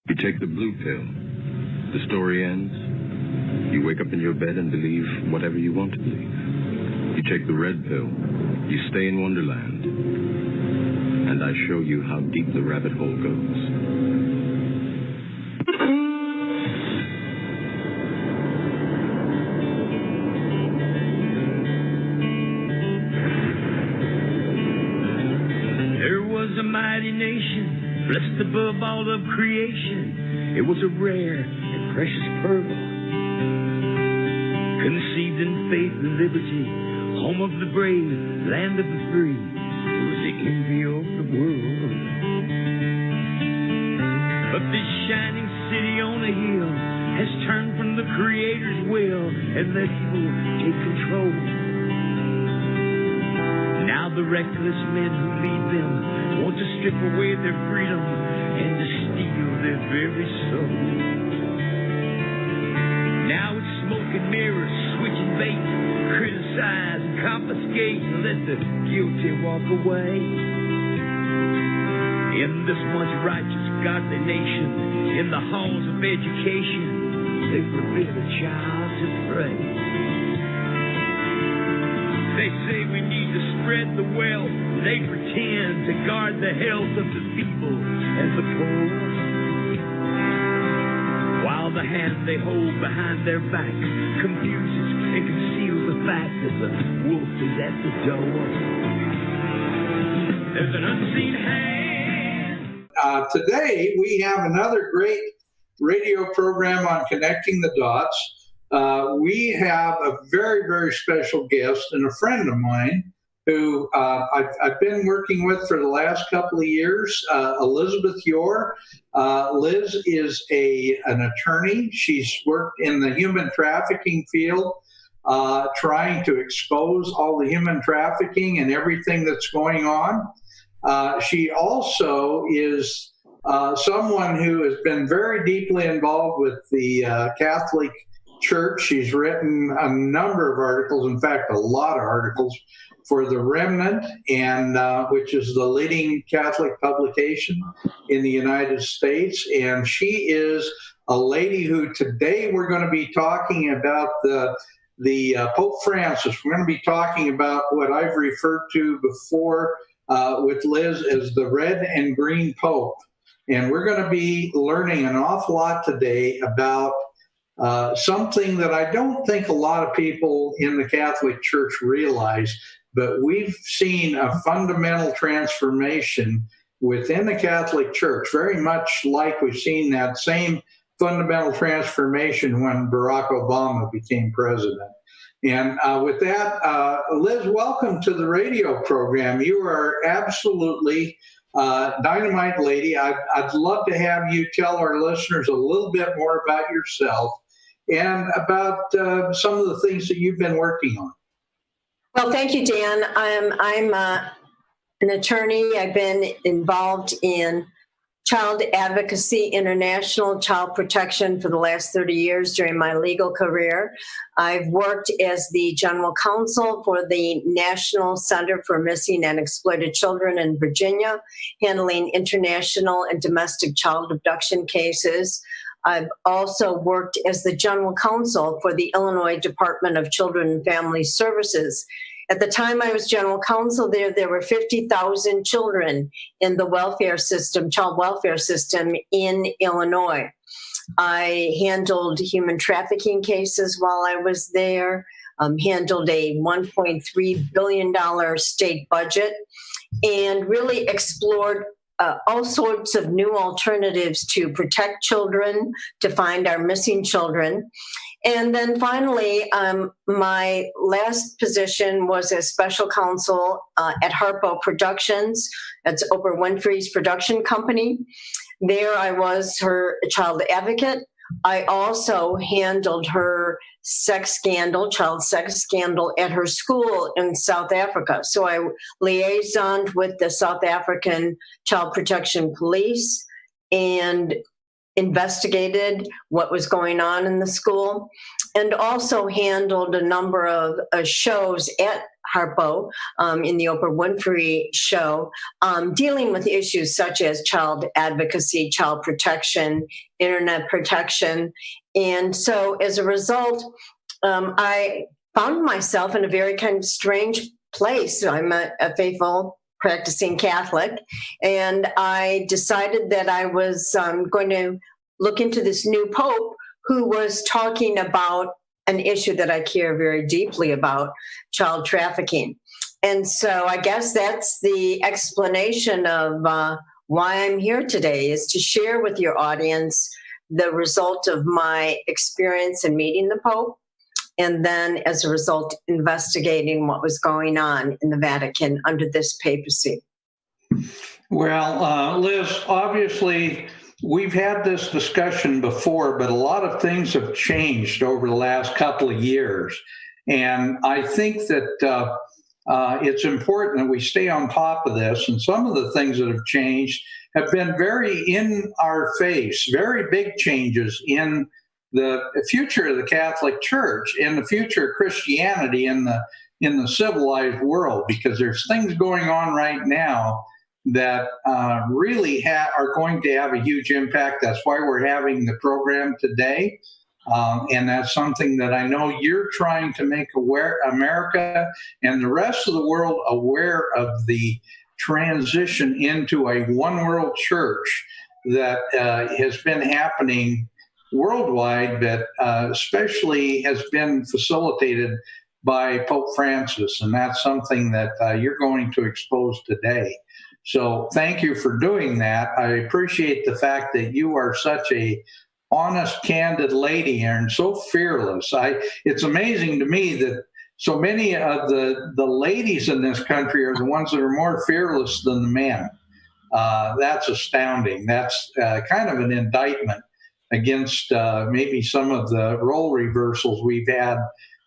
You take the blue pill. The story ends. You wake up in your bed and believe whatever you want to believe. You take the red pill. You stay in Wonderland. And I show you how deep the rabbit hole goes. A mighty nation, blessed above all of creation. It was a rare and precious pearl, conceived in faith and liberty, home of the brave, land of the free. It was the envy of the world. But this shining city on a hill has turned from the Creator's will and let evil take control. Now the reckless men who lead them want to strip away their freedom and to steal their very soul. Now it's smoke and mirrors, switching bait, criticize and confiscate and let the guilty walk away. In this once righteous, godly nation, in the halls of education, they forbid a child to pray. They say we need to spread the wealth. They pretend to guard the health of the feeble and the poor, while the hand they hold behind their back confuses and conceals the fact that the wolf is at the door. There's an unseen hand. Today we have another great radio program on connecting the dots. We have a very, very special guest and a friend of mine who I've been working with for the last couple of years, Elizabeth Yore. Liz is an attorney. She's worked in the human trafficking field, trying to expose all the human trafficking and everything that's going on. She also is someone who has been very deeply involved with the Catholic Church. She's written a number of articles, in fact, a lot of articles for The Remnant, and which is the leading Catholic publication in the United States. And she is a lady who today we're going to be talking about the Pope Francis. We're going to be talking about what I've referred to before with Liz as the red and green Pope. And we're going to be learning an awful lot today about something that I don't think a lot of people in the Catholic Church realize, but we've seen a fundamental transformation within the Catholic Church, very much like we've seen that same fundamental transformation when Barack Obama became president. And with that, Liz, welcome to the radio program. You are absolutely dynamite lady. I'd love to have you tell our listeners a little bit more about yourself and about some of the things that you've been working on. Well, thank you, Dan. I'm an attorney. I've been involved in child advocacy, international child protection for the last 30 years during my legal career. I've worked as the general counsel for the National Center for Missing and Exploited Children in Virginia, handling international and domestic child abduction cases. I've also worked as the general counsel for the Illinois Department of Children and Family Services. At the time I was general counsel there were 50,000 children in the welfare system, child welfare system in Illinois. I handled human trafficking cases while I was there, handled a $1.3 billion state budget, and really explored all sorts of new alternatives to protect children, to find our missing children. And then finally, my last position was as special counsel at Harpo Productions. That's Oprah Winfrey's production company. There I was her child advocate. I also handled her child sex scandal at her school in South Africa. So I liaisoned with the South African Child Protection Police and investigated what was going on in the school. and also handled a number of shows at Harpo in the Oprah Winfrey show, dealing with issues such as child advocacy, child protection, internet protection. And so as a result, I found myself in a very kind of strange place. I'm a faithful practicing Catholic, and I decided that I was going to look into this new Pope who was talking about an issue that I care very deeply about, child trafficking. And so I guess that's the explanation of why I'm here today, is to share with your audience the result of my experience in meeting the Pope, and then as a result, investigating what was going on in the Vatican under this papacy. Well, Liz, obviously, we've had this discussion before, but a lot of things have changed over the last couple of years. And I think that it's important that we stay on top of this. And some of the things that have changed have been very in our face, very big changes in the future of the Catholic Church and the future of Christianity in the civilized world, because there's things going on right now that really are going to have a huge impact. That's why we're having the program today. And that's something that I know you're trying to make America and the rest of the world aware of, the transition into a one world church that has been happening worldwide, but especially has been facilitated by Pope Francis. And that's something that you're going to expose today. So thank you for doing that. I appreciate the fact that you are such a honest, candid lady and so fearless. It's amazing to me that so many of the ladies in this country are the ones that are more fearless than the men. That's astounding. That's kind of an indictment against maybe some of the role reversals we've had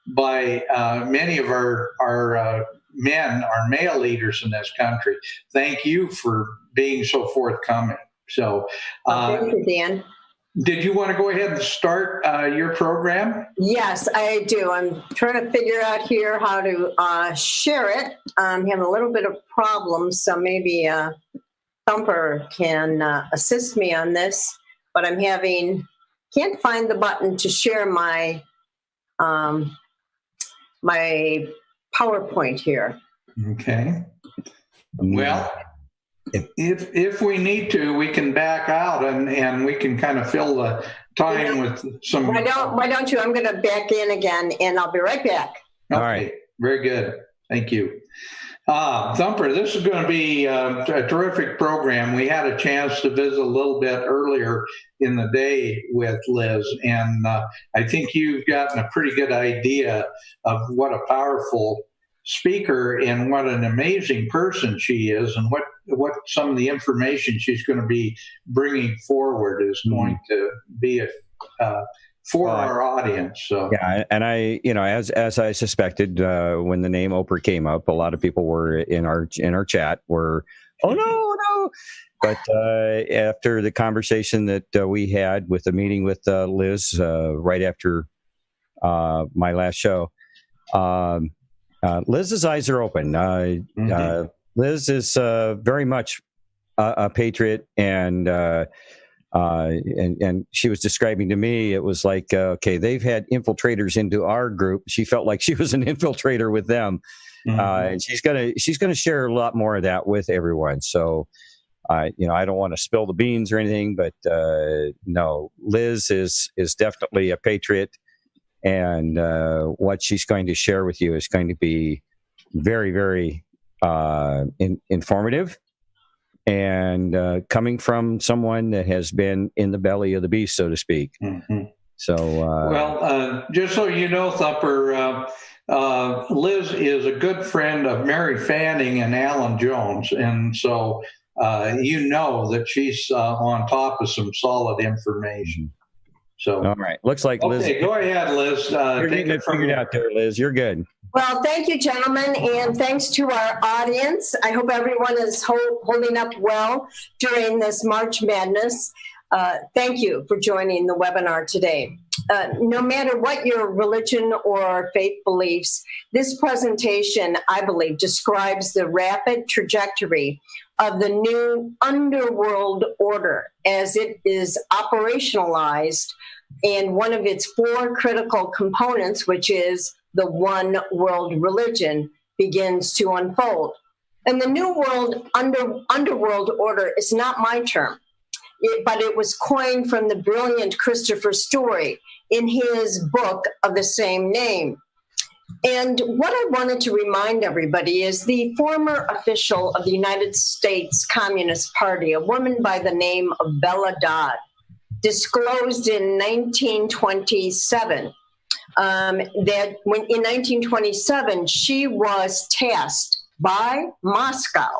by many of our men, our male leaders in this country. Thank you for being so forthcoming. So, thank you, Dan. Did you want to go ahead and start your program? Yes, I do. I'm trying to figure out here how to share it. I'm having a little bit of problems, so maybe Thumper can assist me on this. But I'm can't find the button to share my my PowerPoint here. Okay. Well, if we need to, we can back out and we can kind of fill the time with some. Why don't you? I'm going to back in again, and I'll be right back. Okay. All right. Very good. Thank you. Thumper, this is going to be a terrific program. We had a chance to visit a little bit earlier in the day with Liz, and I think you've gotten a pretty good idea of what a powerful speaker and what an amazing person she is, and what some of the information she's going to be bringing forward is going to be for our audience. So yeah, and I, as I suspected, when the name Oprah came up, a lot of people were in our chat were, oh no. But after the conversation that we had with the meeting with Liz right after my last show, Liz's eyes are open. Liz is very much a patriot, and she was describing to me, it was like, okay, they've had infiltrators into our group. She felt like she was an infiltrator with them, and she's gonna share a lot more of that with everyone. So, I don't want to spill the beans or anything, but no, Liz is definitely a patriot. And what she's going to share with you is going to be very, very informative, and coming from someone that has been in the belly of the beast, so to speak. So, well, just so you know, Thumper, Liz is a good friend of Mary Fanning and Alan Jones, and so that she's on top of some solid information. So, all right. Looks like Liz. Okay, go ahead, Liz. You're getting it figured out there, Liz. You're good. Well, thank you, gentlemen, and thanks to our audience. I hope everyone is holding up well during this March Madness. Thank you for joining the webinar today. no matter what your religion or faith beliefs, this presentation, I believe, describes the rapid trajectory of the new underworld order as it is operationalized in one of its four critical components, which is the one world religion, begins to unfold. And the new world underworld order is not my term, but it was coined from the brilliant Christopher Story in his book of the same name. And what I wanted to remind everybody is the former official of the United States Communist Party, a woman by the name of Bella Dodd, disclosed in 1927 that in 1927, she was tasked by Moscow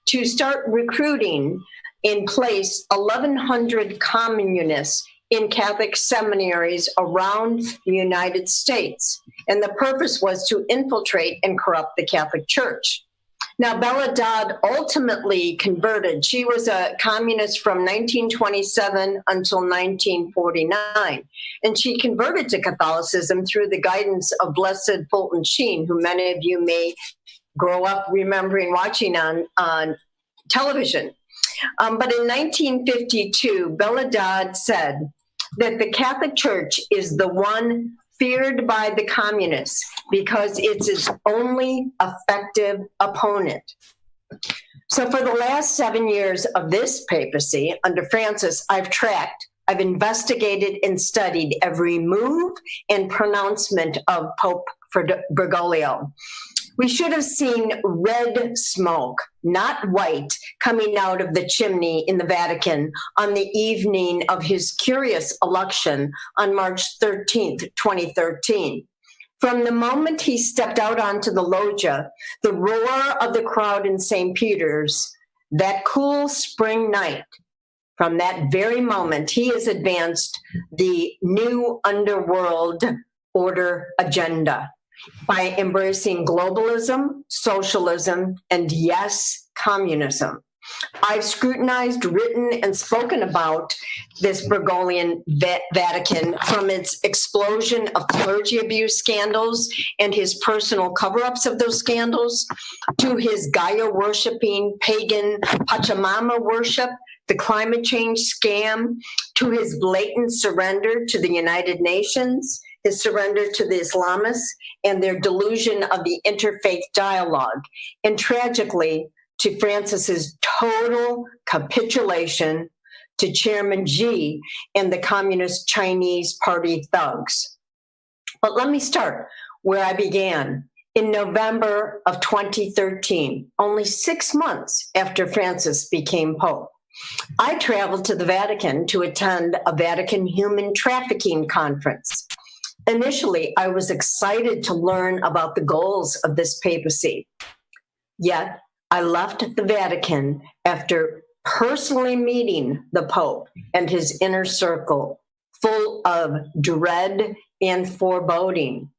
to start recruiting in place 1,100 communists in Catholic seminaries around the United States. And the purpose was to infiltrate and corrupt the Catholic Church. Now, Bella Dodd ultimately converted. She was a communist from 1927 until 1949. And she converted to Catholicism through the guidance of Blessed Fulton Sheen, who many of you may grow up remembering watching on television. But in 1952, Bella Dodd said that the Catholic Church is the one feared by the communists because it's its only effective opponent. So for the last 7 years of this papacy under Francis, I've investigated and studied every move and pronouncement of Pope Bergoglio. We should have seen red smoke, not white, coming out of the chimney in the Vatican on the evening of his curious election on March 13th, 2013. From the moment he stepped out onto the loggia, the roar of the crowd in St. Peter's, that cool spring night, from that very moment, he has advanced the new underworld order agenda by embracing globalism, socialism, and yes, communism. I've scrutinized, written, and spoken about this Bergoglian Vatican, from its explosion of clergy abuse scandals and his personal cover-ups of those scandals, to his Gaia-worshipping pagan Pachamama worship, the climate change scam, to his blatant surrender to the United Nations, his surrender to the Islamists, and their delusion of the interfaith dialogue, and tragically, to Francis's total capitulation to Chairman Xi and the Communist Chinese Party thugs. But let me start where I began. In November of 2013, only 6 months after Francis became Pope, I traveled to the Vatican to attend a Vatican human trafficking conference. Initially, I was excited to learn about the goals of this papacy. Yet, I left the Vatican after personally meeting the Pope and his inner circle, full of dread and foreboding,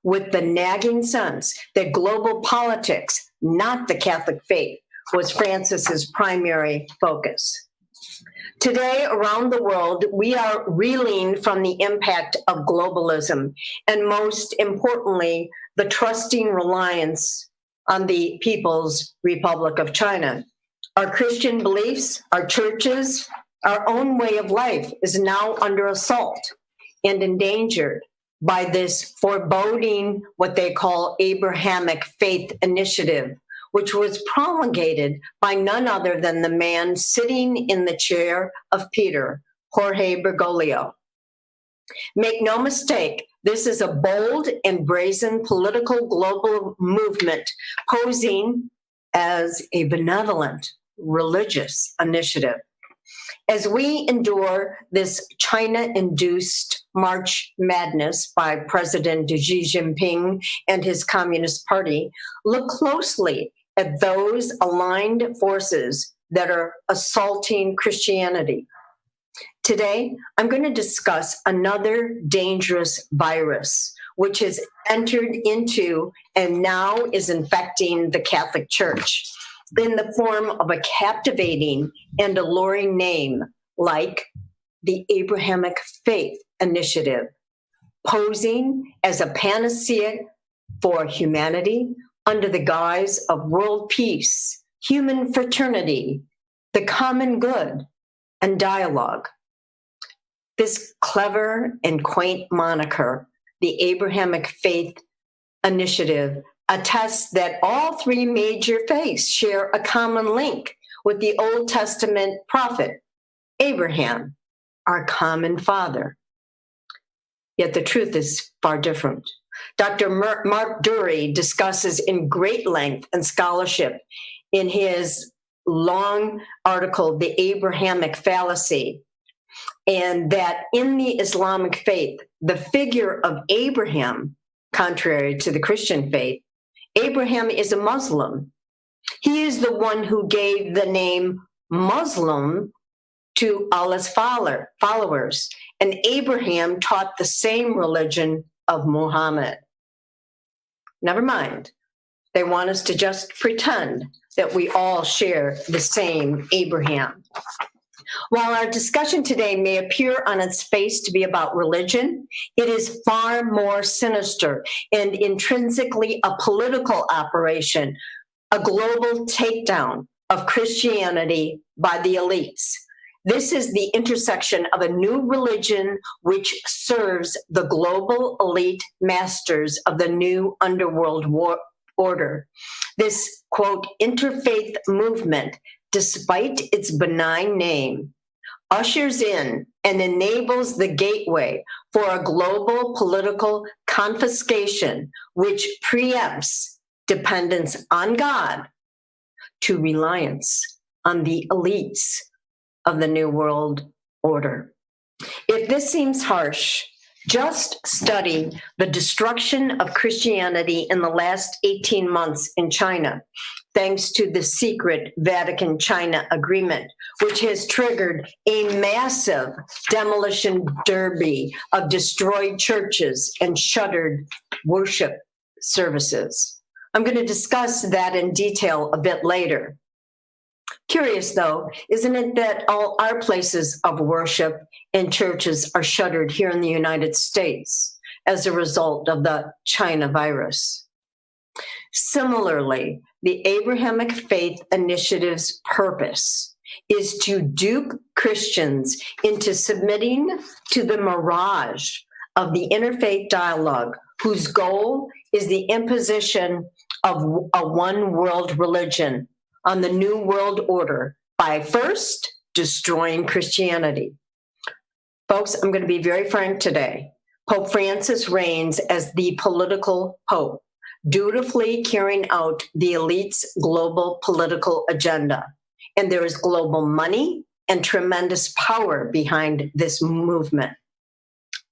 with the nagging sense that global politics, not the Catholic faith, was Francis's primary focus. Today, around the world, we are reeling from the impact of globalism, and most importantly, the trusting reliance on the People's Republic of China. Our Christian beliefs, our churches, our own way of life is now under assault and endangered by this foreboding, what they call Abrahamic faith initiative, which was promulgated by none other than the man sitting in the chair of Peter, Jorge Bergoglio. Make no mistake, this is a bold and brazen political global movement posing as a benevolent religious initiative. As we endure this China-induced March madness by President Xi Jinping and his Communist Party, look closely at those aligned forces that are assaulting Christianity. Today, I'm going to discuss another dangerous virus, which has entered into and now is infecting the Catholic Church in the form of a captivating and alluring name like the Abrahamic Faith Initiative, posing as a panacea for humanity under the guise of world peace, human fraternity, the common good, and dialogue. This clever and quaint moniker, the Abrahamic Faith Initiative, attests that all three major faiths share a common link with the Old Testament prophet, Abraham, our common father. Yet the truth is far different. Dr. Mark Dury discusses in great length and scholarship in his long article, The Abrahamic Fallacy, and that in the Islamic faith, the figure of Abraham, contrary to the Christian faith, Abraham is a Muslim. He is the one who gave the name Muslim to Allah's followers, and Abraham taught the same religion of Muhammad. Never mind. They want us to just pretend that we all share the same Abraham. While our discussion today may appear on its face to be about religion, it is far more sinister and intrinsically a political operation, a global takedown of Christianity by the elites. This is the intersection of a new religion which serves the global elite masters of the new underworld order. This, quote, interfaith movement, despite its benign name, ushers in and enables the gateway for a global political confiscation which preempts dependence on God to reliance on the elites of the New World Order. If this seems harsh, just study the destruction of Christianity in the last 18 months in China, thanks to the secret Vatican-China agreement, which has triggered a massive demolition derby of destroyed churches and shuttered worship services. I'm going to discuss that in detail a bit later. Curious, though, isn't it that all our places of worship and churches are shuttered here in the United States as a result of the China virus? Similarly, the Abrahamic Faith Initiative's purpose is to dupe Christians into submitting to the mirage of the interfaith dialogue, whose goal is the imposition of a one world religion on the New World Order by first destroying Christianity. Folks, I'm going to be very frank today. Pope Francis reigns as the political pope, dutifully carrying out the elite's global political agenda. And there is global money and tremendous power behind this movement.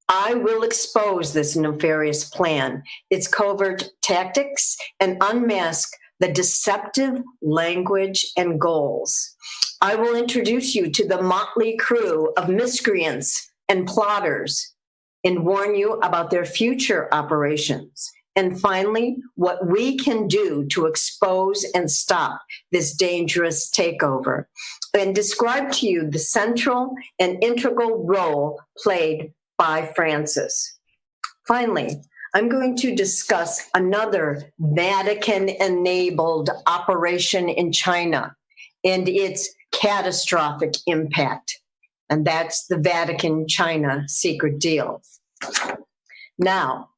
I will expose this nefarious plan, its covert tactics, and unmask the deceptive language and goals. I will introduce you to the motley crew of miscreants and plotters and warn you about their future operations. And finally, what we can do to expose and stop this dangerous takeover, and describe to you the central and integral role played by Francis. Finally, I'm going to discuss another Vatican-enabled operation in China and its catastrophic impact, and that's the Vatican-China secret deal. Now,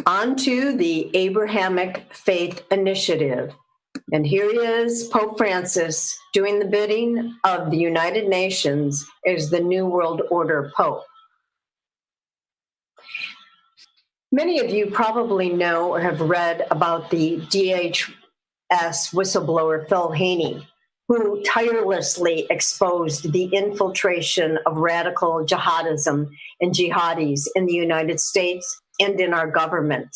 on to the Abrahamic Faith Initiative. And here he is, Pope Francis, doing the bidding of the United Nations as the New World Order Pope. Many of you probably know or have read about the DHS whistleblower Phil Haney, who tirelessly exposed the infiltration of radical jihadism and jihadis in the United States and in our government.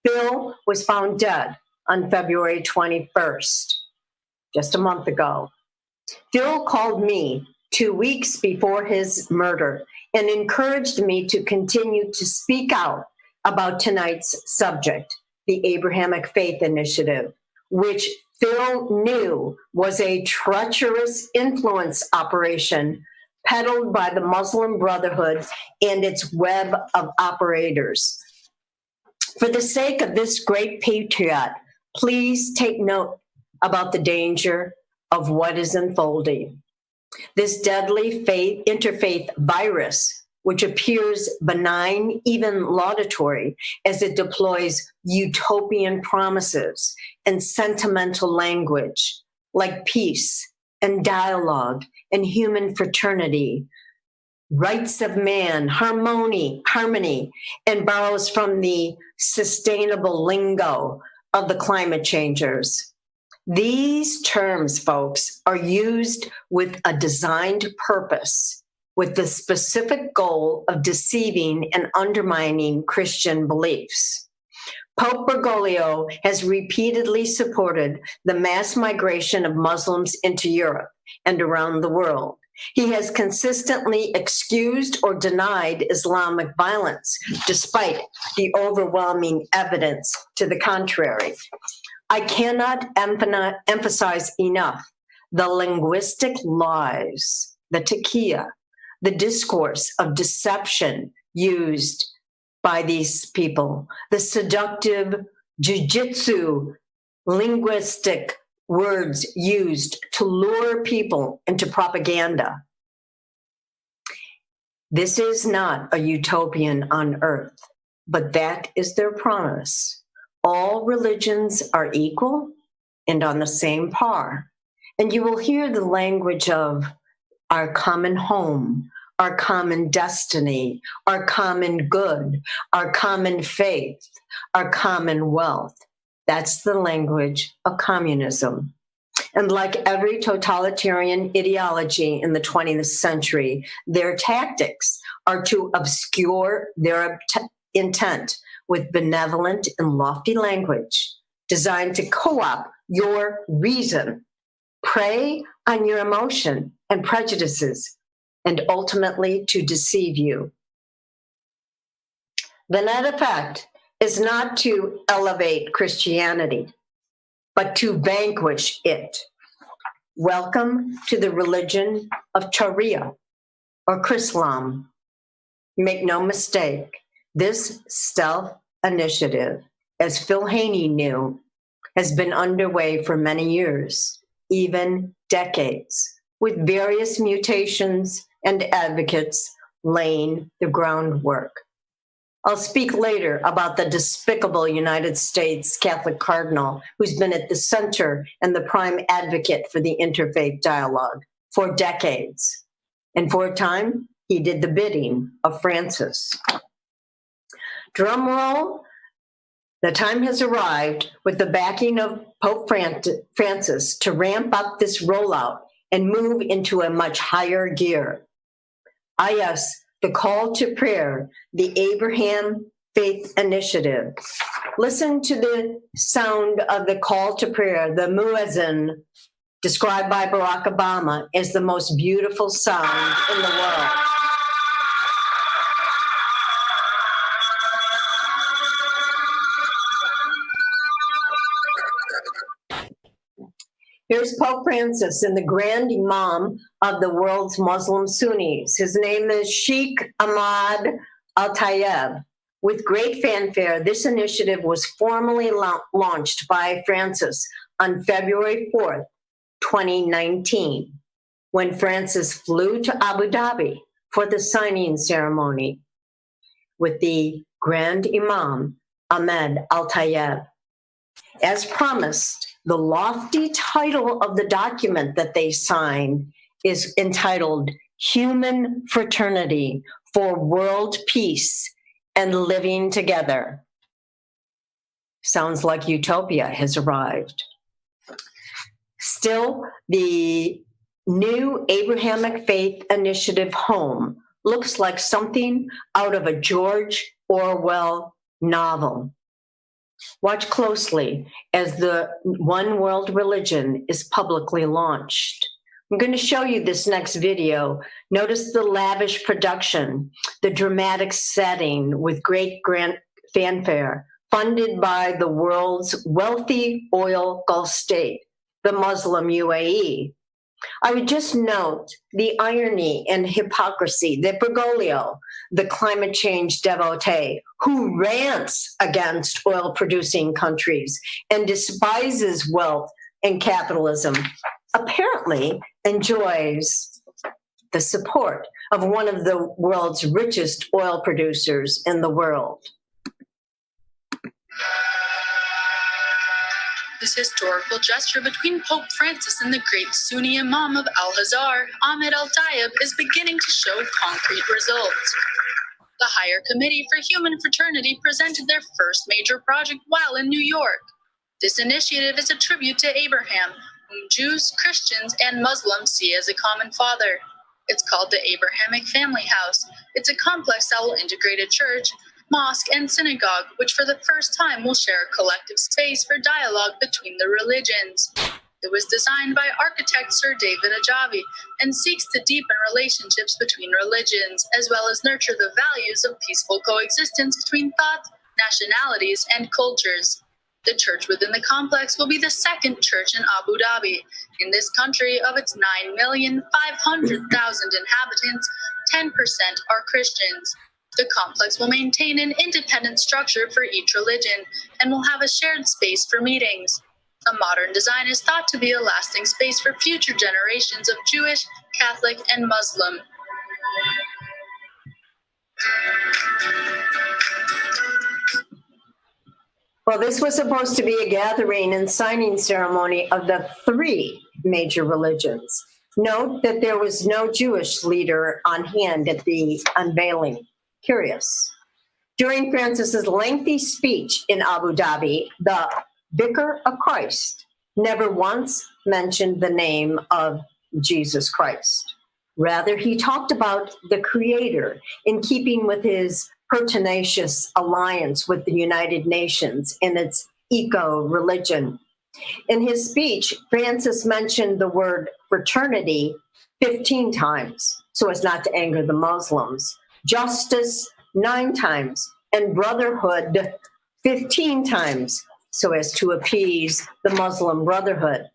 Phil was found dead on February 21st, just a month ago. Phil called me 2 weeks before his murder and encouraged me to continue to speak out about tonight's subject, the Abrahamic Faith Initiative, which Phil knew was a treacherous influence operation peddled by the Muslim Brotherhood and its web of operators. For the sake of this great patriot, please take note about the danger of what is unfolding. This deadly interfaith virus, which appears benign, even laudatory, as it deploys utopian promises and sentimental language like peace and dialogue and human fraternity, rights of man, harmony, and borrows from the sustainable lingo of the climate changers. These terms, folks, are used with a designed purpose, with the specific goal of deceiving and undermining Christian beliefs. Pope Bergoglio has repeatedly supported the mass migration of Muslims into Europe and around the world. He has consistently excused or denied Islamic violence, despite the overwhelming evidence to the contrary. I cannot emphasize enough the linguistic lies, the taqiyya, the discourse of deception used by these people, the seductive jujitsu linguistic words used to lure people into propaganda. This is not a utopian on earth, but that is their promise. All religions are equal and on the same par. And you will hear the language of our common home, our common destiny, our common good, our common faith, our common wealth. That's the language of communism. And like every totalitarian ideology in the 20th century, their tactics are to obscure their intent with benevolent and lofty language designed to co-opt your reason, prey on your emotion and prejudices, and ultimately to deceive you. The net effect is not to elevate Christianity, but to vanquish it. Welcome to the religion of Sharia or Chrislam. Make no mistake, this stealth initiative, as Phil Haney knew, has been underway for many years, even decades, with various mutations and advocates laying the groundwork. I'll speak later about the despicable United States Catholic cardinal who's been at the center and the prime advocate for the interfaith dialogue for decades. And for a time, he did the bidding of Francis. Drum roll, the time has arrived with the backing of Pope Francis to ramp up this rollout and move into a much higher gear. Yes, the call to prayer, the Abraham Faith Initiative. Listen to the sound of the call to prayer, the muezzin, described by Barack Obama as the most beautiful sound in the world. Here's Pope Francis and the Grand Imam of the world's Muslim Sunnis. His name is Sheikh Ahmad Al-Tayeb. With great fanfare, this initiative was formally launched by Francis on February 4th, 2019, when Francis flew to Abu Dhabi for the signing ceremony with the Grand Imam, Ahmed Al-Tayeb. As promised, the lofty title of the document that they signed is entitled Human Fraternity for World Peace and Living Together. Sounds like utopia has arrived. Still, the new Abrahamic Faith Initiative home looks like something out of a George Orwell novel. Watch closely as the One World Religion is publicly launched. I'm going to show you this next video. Notice the lavish production, the dramatic setting with great grand fanfare, funded by the world's wealthy oil Gulf state, the Muslim UAE. I would just note the irony and hypocrisy that Bergoglio, the climate change devotee who rants against oil-producing countries and despises wealth and capitalism, apparently enjoys the support of one of the world's richest oil producers in the world. This historical gesture between Pope Francis and the great Sunni Imam of Al-Azhar, Ahmed Al-Tayeb, is beginning to show concrete results. The Higher Committee for Human Fraternity presented their first major project while in New York. This initiative is a tribute to Abraham, whom Jews, Christians, and Muslims see as a common father. It's called the Abrahamic Family House. It's a complex that will integrate a church, mosque, and synagogue, which for the first time will share a collective space for dialogue between the religions. It was designed by architect Sir David Ajavi and seeks to deepen relationships between religions, as well as nurture the values of peaceful coexistence between thoughts, nationalities, and cultures. The church within the complex will be the second church in Abu Dhabi. In this country, of its 9,500,000 inhabitants, 10% are Christians. The complex will maintain an independent structure for each religion and will have a shared space for meetings. A modern design is thought to be a lasting space for future generations of Jewish, Catholic, and Muslim. Well, this was supposed to be a gathering and signing ceremony of the three major religions. Note that there was no Jewish leader on hand at the unveiling. Curious. During Francis's lengthy speech in Abu Dhabi, the Vicar of Christ never once mentioned the name of Jesus Christ. Rather, he talked about the Creator in keeping with his pertinacious alliance with the United Nations and its eco-religion. In his speech, Francis mentioned the word fraternity 15 times, so as not to anger the Muslims, justice 9 times, and brotherhood 15 times, so as to appease the Muslim Brotherhood.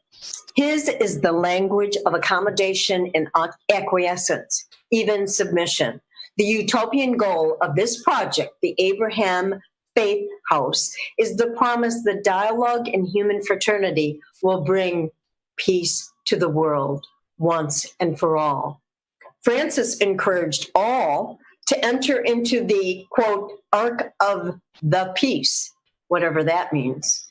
His is the language of accommodation and acquiescence, even submission. The utopian goal of this project, the Abraham Faith House, is the promise that dialogue and human fraternity will bring peace to the world once and for all. Francis encouraged all to enter into the, quote, ark of the peace, whatever that means.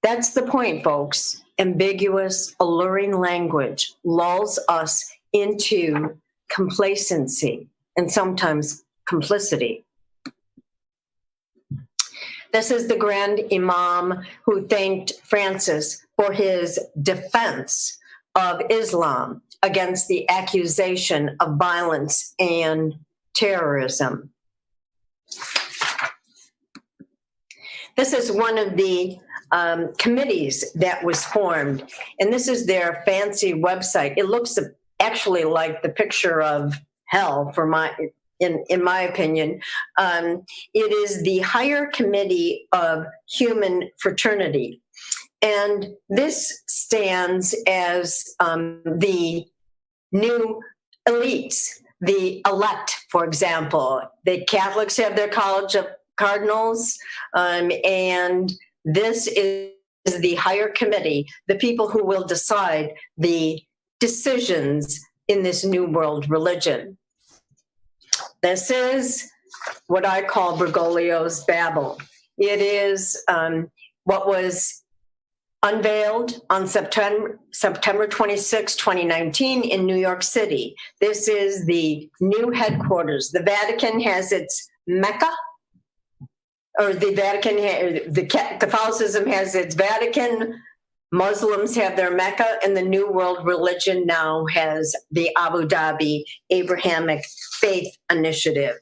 That's the point, folks. Ambiguous, alluring language lulls us into complacency and sometimes complicity. This is the Grand Imam who thanked Francis for his defense of Islam against the accusation of violence and terrorism. This is one of the committees that was formed, and this is their fancy website. It looks actually like the picture of hell, in my opinion. It is the Higher Committee of Human Fraternity, and this stands as the new elites, the elect, for example. The Catholics have their College of Cardinals, and this is the Higher Committee, the people who will decide the decisions in this new world religion. This is what I call Bergoglio's Babel. It is what was unveiled on September 26, 2019 in New York City. This is the new headquarters. The Vatican has its Mecca, or the Vatican, the Catholicism has its Vatican, Muslims have their Mecca, and the New World Religion now has the Abu Dhabi Abrahamic Faith Initiative.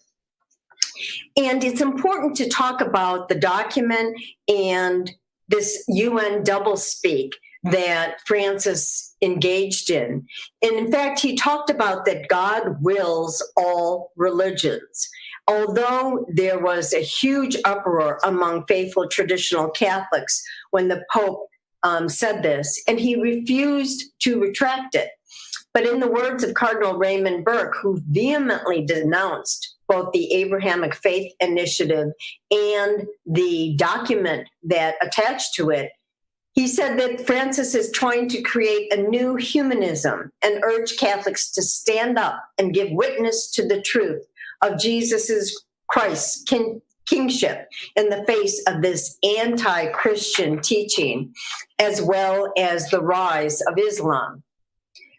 And it's important to talk about the document and this UN doublespeak that Francis engaged in. And in fact, he talked about that God wills all religions. Although there was a huge uproar among faithful traditional Catholics when the Pope said this, and he refused to retract it. But in the words of Cardinal Raymond Burke, who vehemently denounced both the Abrahamic Faith Initiative and the document that attached to it, he said that Francis is trying to create a new humanism and urge Catholics to stand up and give witness to the truth of Jesus's Christ's kingship in the face of this anti-Christian teaching, as well as the rise of Islam.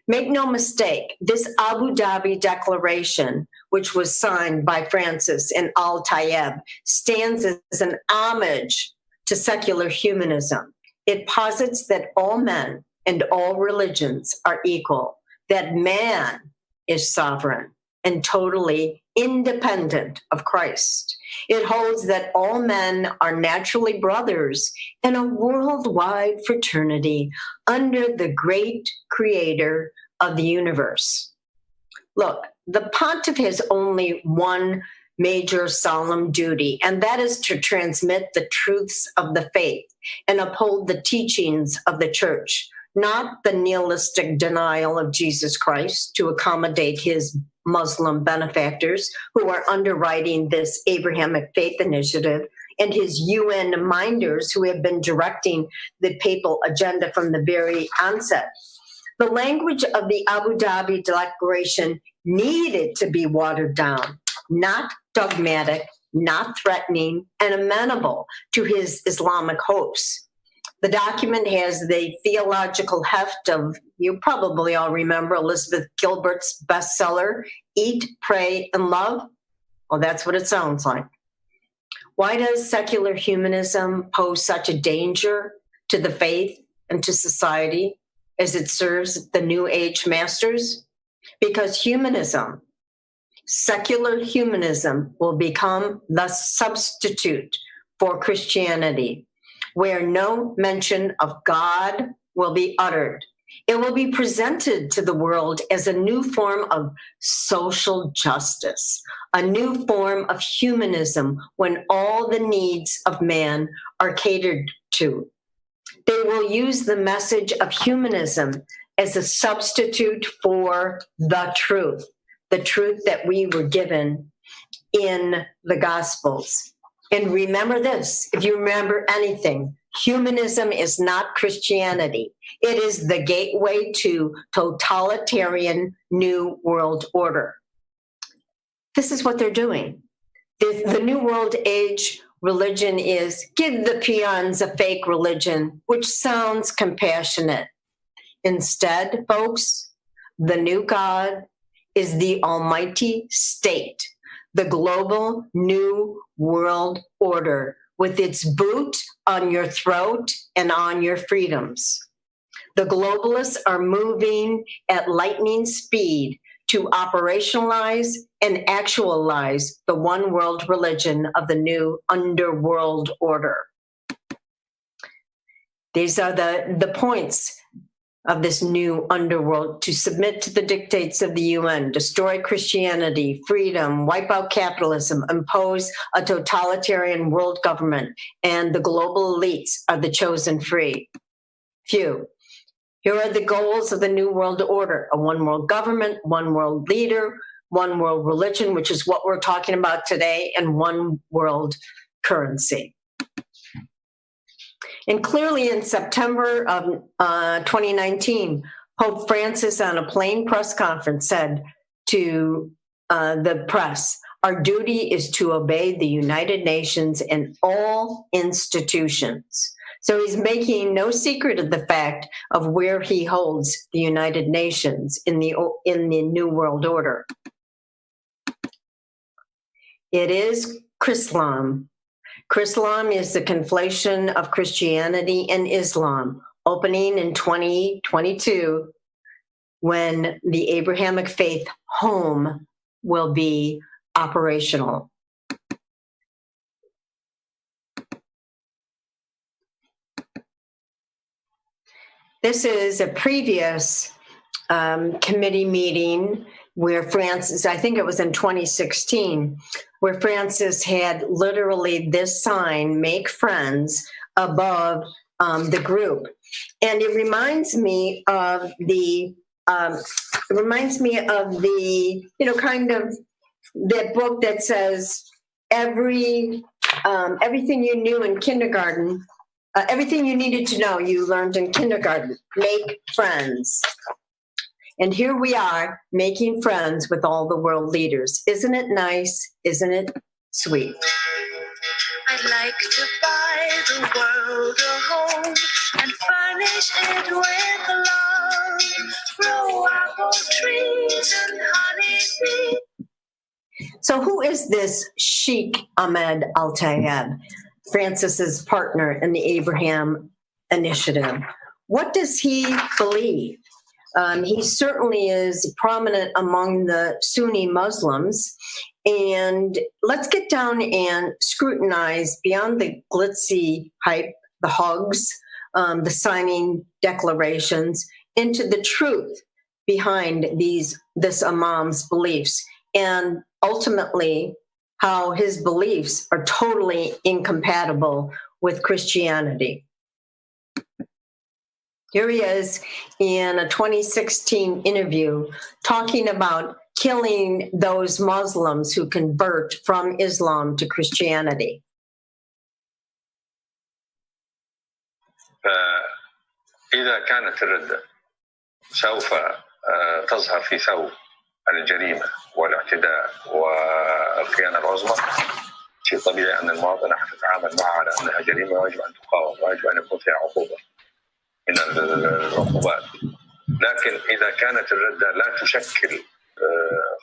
Make no mistake, this Abu Dhabi Declaration, which was signed by Francis and Al Tayeb, stands as an homage to secular humanism. It posits that all men and all religions are equal, that man is sovereign and totally independent of Christ. It holds that all men are naturally brothers in a worldwide fraternity under the great creator of the universe. Look, the pontiff has only one major solemn duty, and that is to transmit the truths of the faith and uphold the teachings of the church, not the nihilistic denial of Jesus Christ to accommodate his Muslim benefactors who are underwriting this Abrahamic Faith Initiative, and his UN minders who have been directing the papal agenda from the very onset. The language of the Abu Dhabi Declaration needed to be watered down, not dogmatic, not threatening, and amenable to his Islamic hopes. The document has the theological heft of, you probably all remember Elizabeth Gilbert's bestseller, Eat, Pray, and Love. Well, that's what it sounds like. Why does secular humanism pose such a danger to the faith and to society as it serves the New Age masters? Because humanism, secular humanism, will become the substitute for Christianity, where no mention of God will be uttered. It will be presented to the world as a new form of social justice, a new form of humanism when all the needs of man are catered to. They will use the message of humanism as a substitute for the truth that we were given in the Gospels. And remember this, if you remember anything, humanism is not Christianity. It is the gateway to totalitarian New World Order. This is what they're doing. The New World Age religion is give the peons a fake religion, which sounds compassionate. Instead, folks, the new God is the almighty state, the global New World Order, with its boot on your throat and on your freedoms. The globalists are moving at lightning speed to operationalize and actualize the one world religion of the new underworld order. These are the points of this new underworld: to submit to the dictates of the UN, destroy Christianity, freedom, wipe out capitalism, impose a totalitarian world government, and the global elites are the chosen few. Here are the goals of the New World Order: a one world government, one world leader, one world religion, which is what we're talking about today, and one world currency. And clearly in September of 2019, Pope Francis on a plain press conference said to the press, our duty is to obey the United Nations and all institutions. So he's making no secret of the fact of where he holds the United Nations in the New World Order. It is Chrislam. Chrislam is the conflation of Christianity and Islam, opening in 2022 when the Abrahamic faith home will be operational. This is a previous committee meeting where Francis, I think it was in 2016, where Francis had literally this sign, make friends, above the group. And it reminds me of the It reminds me of the, kind of that book that says everything you knew in kindergarten, everything you needed to know, you learned in kindergarten. Make friends. And here we are making friends with all the world leaders. Isn't it nice? Isn't it sweet? I'd like to buy the world a home and furnish it with love. Grow apple trees and honeybees. So who is this Sheikh Ahmed Al-Tayeb, Francis's partner in the Abraham Initiative? What does he believe? He certainly is prominent among the Sunni Muslims. And let's get down and scrutinize beyond the glitzy hype, the hugs, the signing declarations, into the truth behind this imam's beliefs, and ultimately how his beliefs are totally incompatible with Christianity. Here he is in a 2016 interview talking about killing those Muslims who convert from Islam to Christianity. إذا كانت الردة سوف تظهر في ثوب الجريمة والاعتداء والخيانة العظمى، شيء طبيعي أن المواطنة حتتعامل معها على أنها جريمة ويجب أن تقاوم ويجب أن يكون فيها عقوبة من العقوبات. لكن إذا كانت الردة لا تشكل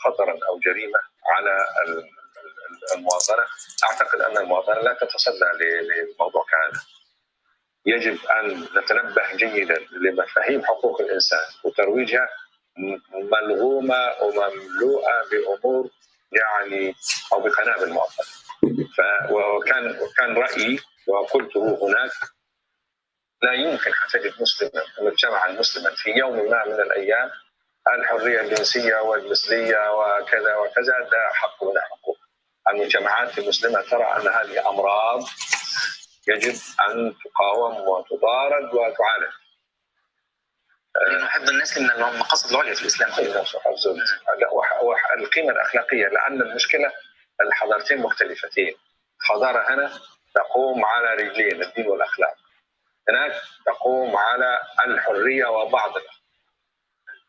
خطرا أو جريمة على المواطنة، أعتقد أن المواطنة لا تتصدى لموضوع كهذا. يجب أن نتنبه جيدا لمفاهيم حقوق الإنسان وترويجها ملغومة ومملوءة بأمور أو بقنابل المواطنة. وكان رأيي وقلته هناك، لا يمكن أن تجد مسلما مجتمعا مسلما في يوم ما من الأيام الحرية الجنسية والمثلية وكذا وكذا، ده حق من حقوق. المجتمعات المسلمة ترى أن هذه أمراض يجب أن تقاوم وتطارد وتعالج. نحب الناس من المقاصد العليا في الإسلام. القيمة الأخلاقية، لأن المشكلة الحضارتين مختلفتين. حضارة هنا تقوم على رجلين، الدين والأخلاق. هناك تقوم على الحرية وبعض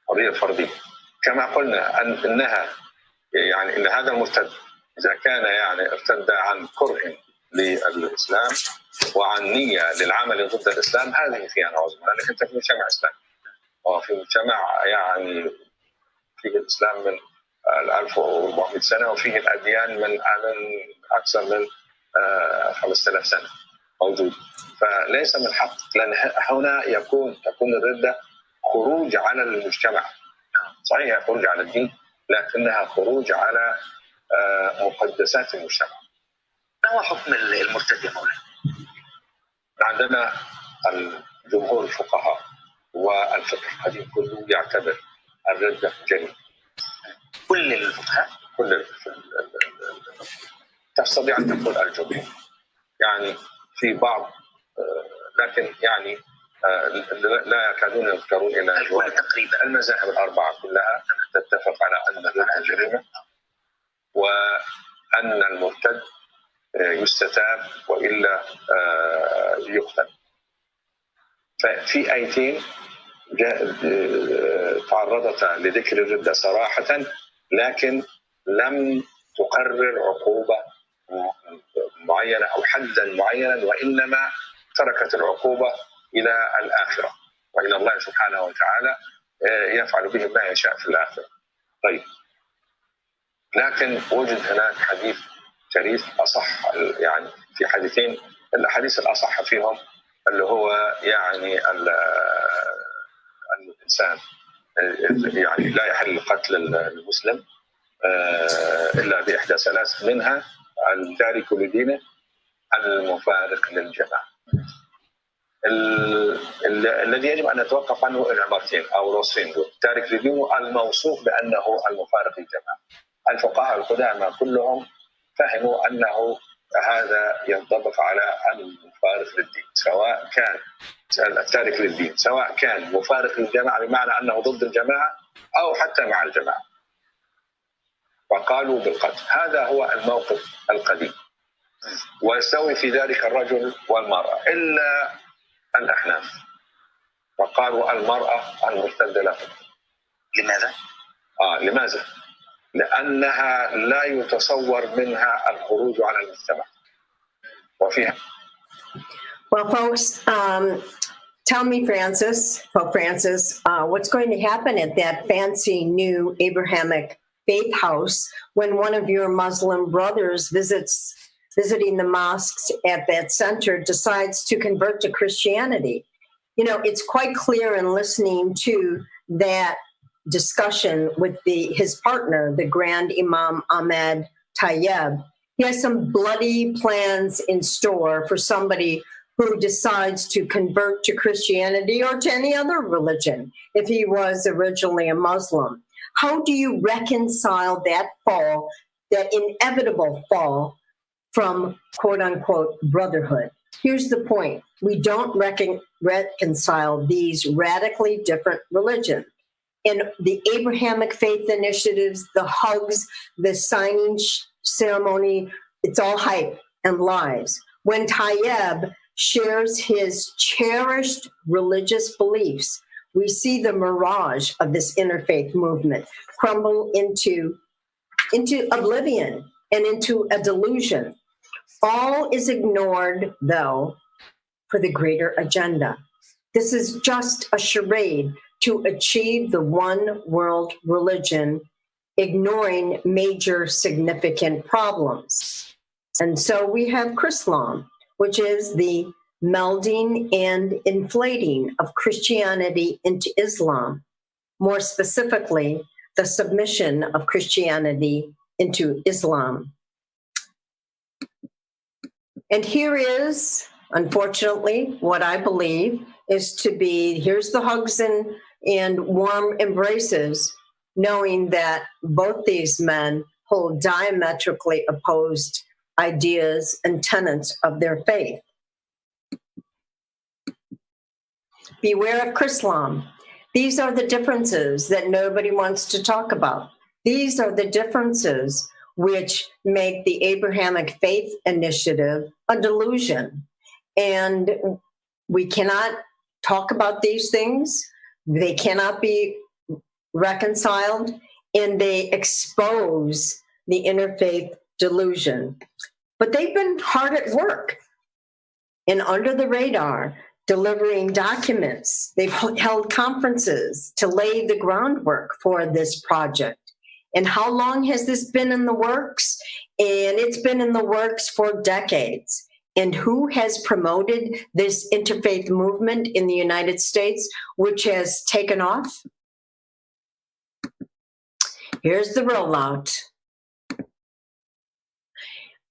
الحرية الفردية. كما قلنا إنها إن هذا المرتد إذا كان ارتد عن كره للإسلام وعن نية للعمل ضد الإسلام، هذه خيانة عظمى، لأنك أنت في مجتمع إسلامي وفي مجتمع فيه الإسلام من 1400 سنة وفيه الأديان من أكثر من 5000 سنة موجود. فليس من حق، لأن هنا تكون الردة خروج على المجتمع. صحيح خروج على الدين، لكنها خروج على مقدسات المجتمع. ما هو حكم المرتد يا مولانا؟ عندنا الجمهور الفقهاء والفقه القديم كله يعتبر الردة جريمة. كل الفقهاء؟ كل تستطيع أن تقول الجمهور، في بعض، لكن لا يكادون يذكرون إلى تقريبا. المذاهب الأربعة كلها تتفق على أن الردة جريمة وأن المرتد يستتاب وإلا يقتل. ففي آيتين تعرضتا لذكر الردة صراحة، لكن لم تقرر عقوبة معينة أو حدا معينا، وإنما تركت العقوبة إلى الآخرة، وإلى الله سبحانه وتعالى يفعل به ما يشاء في الآخرة. طيب، لكن وجد هناك حديث شريف أصح، في حديثين، الحديث الأصح فيهم اللي هو الإنسان لا يحل قتل المسلم إلا بإحدى ثلاث، منها التارك لدينه، المفارق للجماعة. الذي يجب أن نتوقف عنه العبارتين أو الوصفين دول، التارك لدينه، الموصوف بأنه المفارق للجماعة. الفقهاء القدامى كلهم فهموا أنه هذا ينطبق على المفارق للدين، سواء كان التارك للدين، سواء كان مفارق للجماعة بمعنى أنه ضد الجماعة أو حتى مع الجماعة، وقالوا بالقتل. هذا هو الموقف القديم، ويستوي في ذلك الرجل والمرأة إلا الأحناف، وقالوا المرأة المرتدة لا تقتل. لماذا؟ لماذا؟ لأنها لا يتصور منها الخروج على المجتمع وفيها. Well, folks, tell me, Pope Francis, what's going to happen at that fancy new Abrahamic faith house when one of your Muslim brothers visiting the mosques at that center decides to convert to Christianity? You know, it's quite clear in listening to that discussion with his partner, the Grand Imam Ahmed Tayeb. He has some bloody plans in store for somebody who decides to convert to Christianity or to any other religion if he was originally a Muslim. How do you reconcile that fall, that inevitable fall from quote unquote brotherhood? Here's the point. We don't reconcile these radically different religions. And the Abrahamic faith initiatives, the hugs, the signing ceremony, it's all hype and lies. When Tayeb shares his cherished religious beliefs, we see the mirage of this interfaith movement crumble into oblivion and into a delusion. All is ignored, though, for the greater agenda. This is just a charade to achieve the one world religion, ignoring major significant problems. And so we have Chrislam, which is the melding and inflating of Christianity into Islam, more specifically, the submission of Christianity into Islam. And here is, unfortunately, what I believe is to be, here's the hugs and warm embraces, knowing that both these men hold diametrically opposed ideas and tenets of their faith. Beware of Chrislam. These are the differences that nobody wants to talk about. These are the differences which make the Abrahamic Faith Initiative a delusion. And we cannot talk about these things. They cannot be reconciled, and they expose the interfaith delusion. But they've been hard at work and under the radar, delivering documents. They've held conferences to lay the groundwork for this project. And how long has this been in the works? And it's been in the works for decades. And who has promoted this interfaith movement in the United States, which has taken off? Here's the rollout.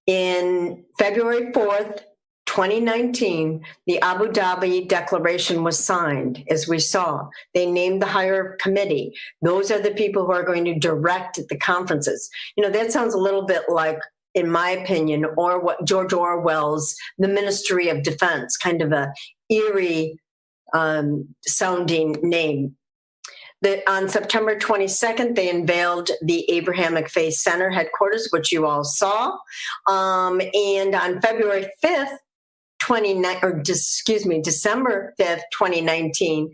In February 4th, 2019, the Abu Dhabi Declaration was signed, as we saw. They named the higher committee. Those are the people who are going to direct the conferences. You know, that sounds a little bit like, in my opinion, or what George Orwell's The Ministry of Defense, kind of a eerie sounding name. On September 22nd, they unveiled the Abrahamic Faith Center headquarters, which you all saw. And on February 5th, December 5th, 2019,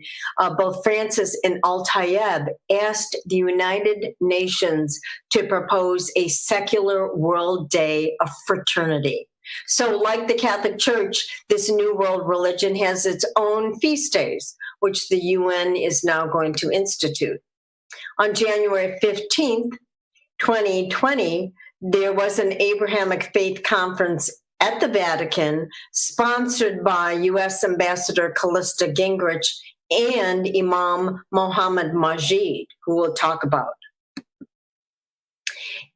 both Francis and Al-Tayeb asked the United Nations to propose a secular world day of fraternity. So like the Catholic Church, this new world religion has its own feast days, which the UN is now going to institute. On January 15th, 2020, there was an Abrahamic Faith Conference at the Vatican, sponsored by U.S. Ambassador Callista Gingrich and Imam Mohammed Majid, who we'll talk about.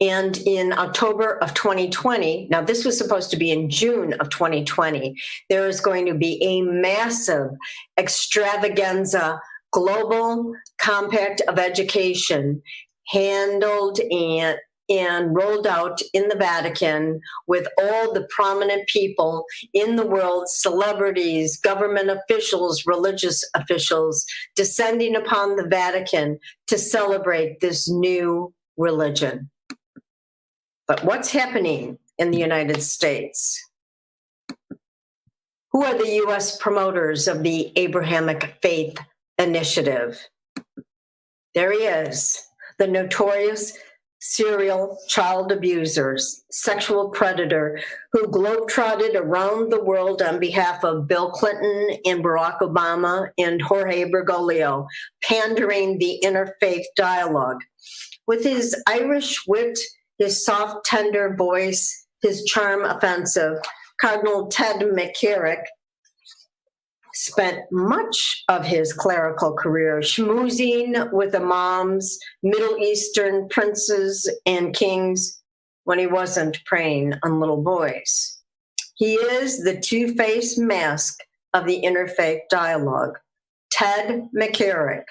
And in October of 2020, now this was supposed to be in June of 2020, there is going to be a massive extravaganza global compact of education handled and and rolled out in the Vatican with all the prominent people in the world, celebrities, government officials, religious officials, descending upon the Vatican to celebrate this new religion. But what's happening in the United States? Who are the U.S. promoters of the Abrahamic Faith Initiative? There he is, the notorious serial child abuser, sexual predator who globetrotted around the world on behalf of Bill Clinton and Barack Obama and Jorge Bergoglio, pandering the interfaith dialogue. With his Irish wit, his soft, tender voice, his charm offensive, Cardinal Ted McCarrick spent much of his clerical career schmoozing with imams, Middle Eastern princes and kings when he wasn't preying on little boys. He is the two-faced mask of the interfaith dialogue. Ted McCarrick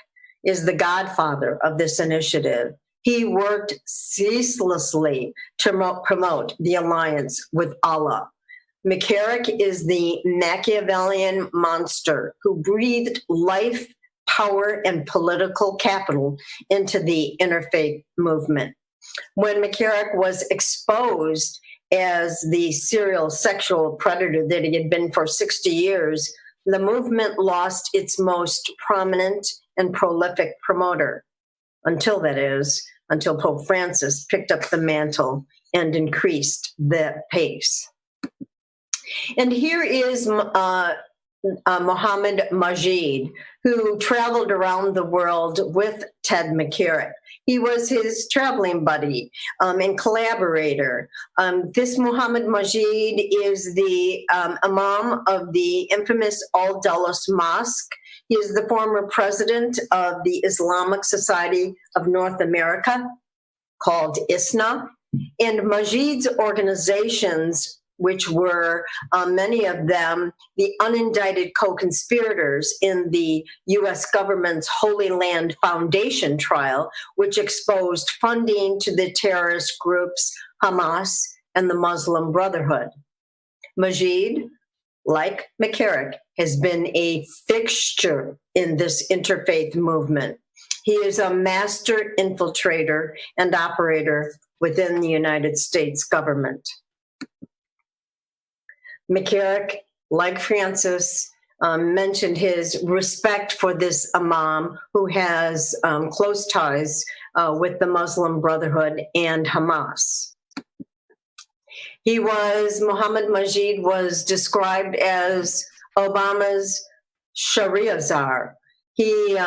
is the godfather of this initiative. He worked ceaselessly to promote the alliance with Allah. McCarrick is the Machiavellian monster who breathed life, power, and political capital into the interfaith movement. When McCarrick was exposed as the serial sexual predator that he had been for 60 years, the movement lost its most prominent and prolific promoter, until Pope Francis picked up the mantle and increased the pace. And here is Mohammed Majid, who traveled around the world with Ted McCarrick. He was his traveling buddy and collaborator. This Mohammed Majid is the imam of the infamous Al-Dulles Mosque. He is the former president of the Islamic Society of North America, called ISNA. And Majid's organizations, which were many of them the unindicted co-conspirators in the U.S. government's Holy Land Foundation trial, which exposed funding to the terrorist groups Hamas and the Muslim Brotherhood. Majid, like McCarrick, has been a fixture in this interfaith movement. He is a master infiltrator and operator within the United States government. McCarrick, like Francis, mentioned his respect for this imam who has close ties with the Muslim Brotherhood and Hamas. Muhammad Majid was described as Obama's Sharia czar. He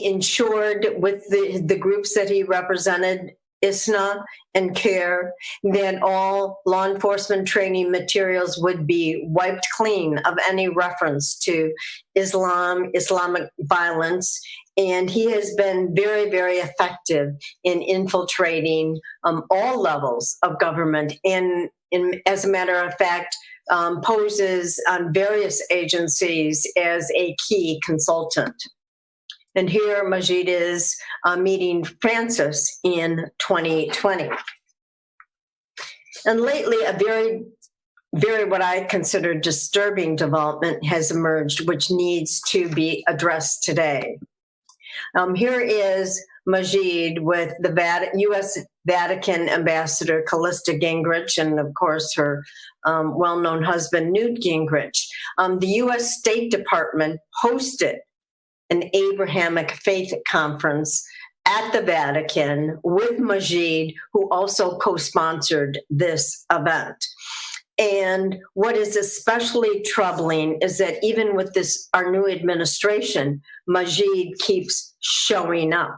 ensured with the groups that he represented, ISNA and CARE, that all law enforcement training materials would be wiped clean of any reference to Islam, Islamic violence. And he has been very, very effective in infiltrating all levels of government. And as a matter of fact, poses on various agencies as a key consultant. And here Majid is meeting Francis in 2020. And lately, a very, very what I consider disturbing development has emerged, which needs to be addressed today. Here is Majid with the U.S. Vatican Ambassador Callista Gingrich and, of course, her well-known husband, Newt Gingrich. The U.S. State Department hosted an Abrahamic Faith Conference at the Vatican with Majid, who also co-sponsored this event. And what is especially troubling is that even with our new administration, Majid keeps showing up.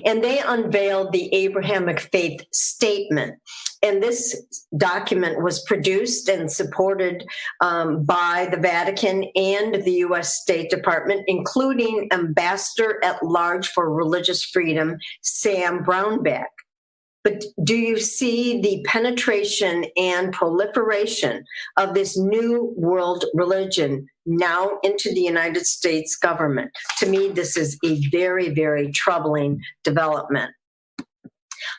And they unveiled the Abrahamic Faith Statement. And this document was produced and supported by the Vatican and the U.S. State Department, including Ambassador at Large for Religious Freedom, Sam Brownback. But do you see the penetration and proliferation of this new world religion now into the United States government? To me, this is a very, very troubling development.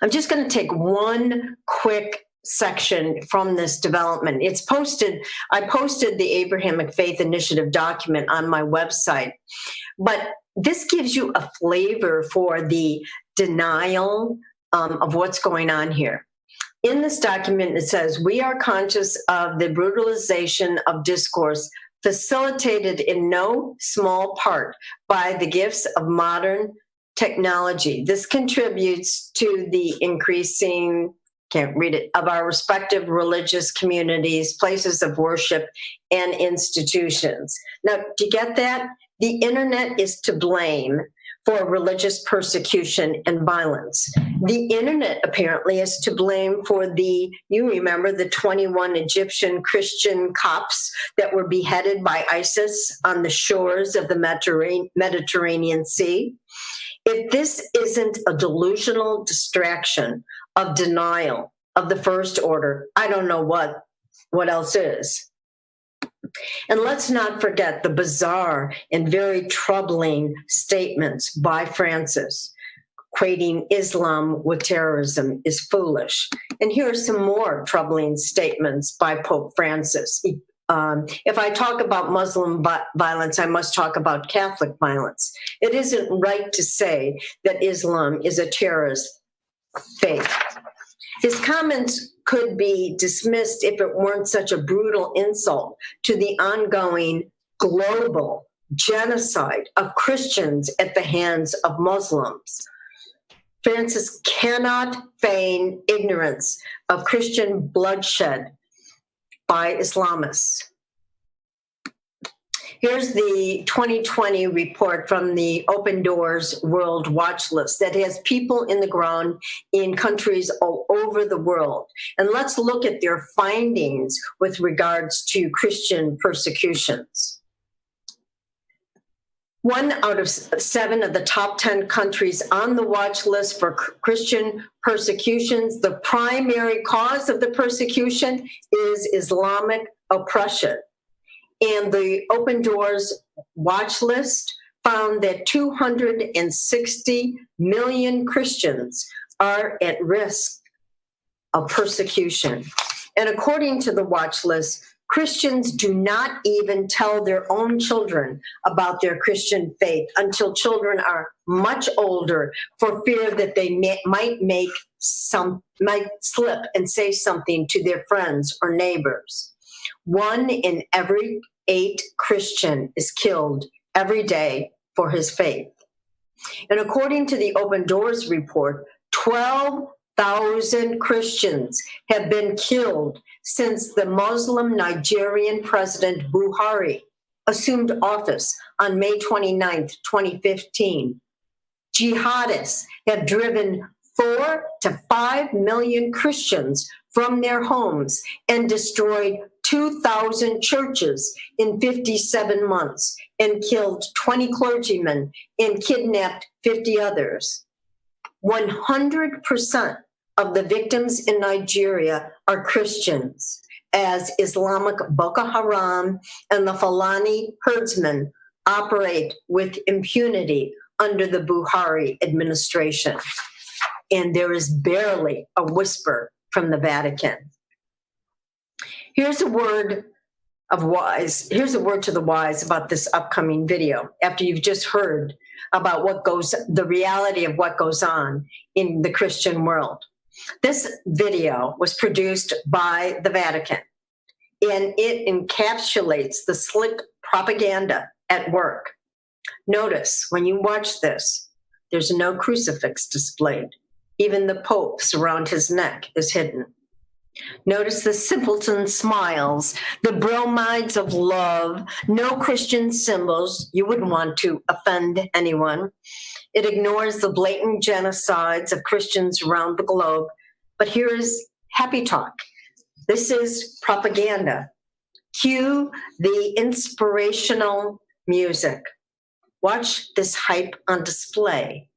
I'm just going to take one quick section from this development. It's posted, I posted the Abrahamic Faith Initiative document on my website, but this gives you a flavor for the denial of what's going on here. In this document, it says, we are conscious of the brutalization of discourse facilitated in no small part by the gifts of modern technology. This contributes to the increasing, can't read it, of our respective religious communities, places of worship, and institutions. Now, do you get that? The internet is to blame for religious persecution and violence. The internet apparently is to blame for you remember the 21 Egyptian Christian Copts that were beheaded by ISIS on the shores of the Mediterranean Sea? If this isn't a delusional distraction of denial of the first order, I don't know what else is. And let's not forget the bizarre and very troubling statements by Francis, equating Islam with terrorism is foolish. And here are some more troubling statements by Pope Francis. If I talk about Muslim violence, I must talk about Catholic violence. It isn't right to say that Islam is a terrorist faith. His comments could be dismissed if it weren't such a brutal insult to the ongoing global genocide of Christians at the hands of Muslims. Francis cannot feign ignorance of Christian bloodshed by Islamists. Here's the 2020 report from the Open Doors World Watch List that has people in the ground in countries all over the world. And let's look at their findings with regards to Christian persecutions. 1 out of 7 of the top 10 countries on the watch list for Christian persecutions, the primary cause of the persecution is Islamic oppression. And the Open Doors watch list found that 260 million Christians are at risk of persecution. And according to the watch list, Christians do not even tell their own children about their Christian faith until children are much older, for fear that they might slip and say something to their friends or neighbors. 1 in every 8 Christian is killed every day for his faith. And according to the Open Doors report, 12,000 Christians have been killed since the Muslim Nigerian President Buhari assumed office on May 29, 2015. Jihadists have driven 4 to 5 million Christians from their homes and destroyed 2,000 churches in 57 months and killed 20 clergymen and kidnapped 50 others. 100% of the victims in Nigeria are Christians, as Islamic Boko Haram and the Fulani herdsmen operate with impunity under the Buhari administration. And there is barely a whisper from the Vatican. Here's a word to the wise about this upcoming video, after you've just heard about the reality of what goes on in the Christian world. This video was produced by the Vatican, and it encapsulates the slick propaganda at work. Notice when you watch this, there's no crucifix displayed. Even the Pope's around his neck is hidden. Notice the simpleton smiles, the bromides of love, no Christian symbols. You wouldn't want to offend anyone. It ignores the blatant genocides of Christians around the globe. But here is happy talk. This is propaganda. Cue the inspirational music. Watch this hype on display.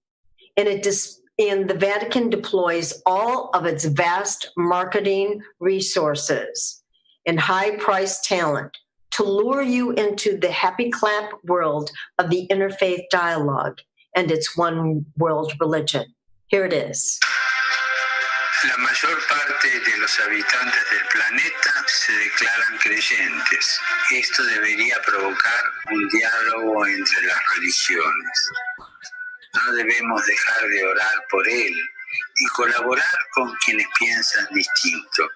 And the Vatican deploys all of its vast marketing resources and high-priced talent to lure you into the happy clap world of the interfaith dialogue and its one world religion. Here it is. La mayor parte de los habitantes del planeta se declaran creyentes. Esto debería provocar un diálogo entre las religiones. No debemos dejar de orar por él y colaborar con quienes piensan distinto.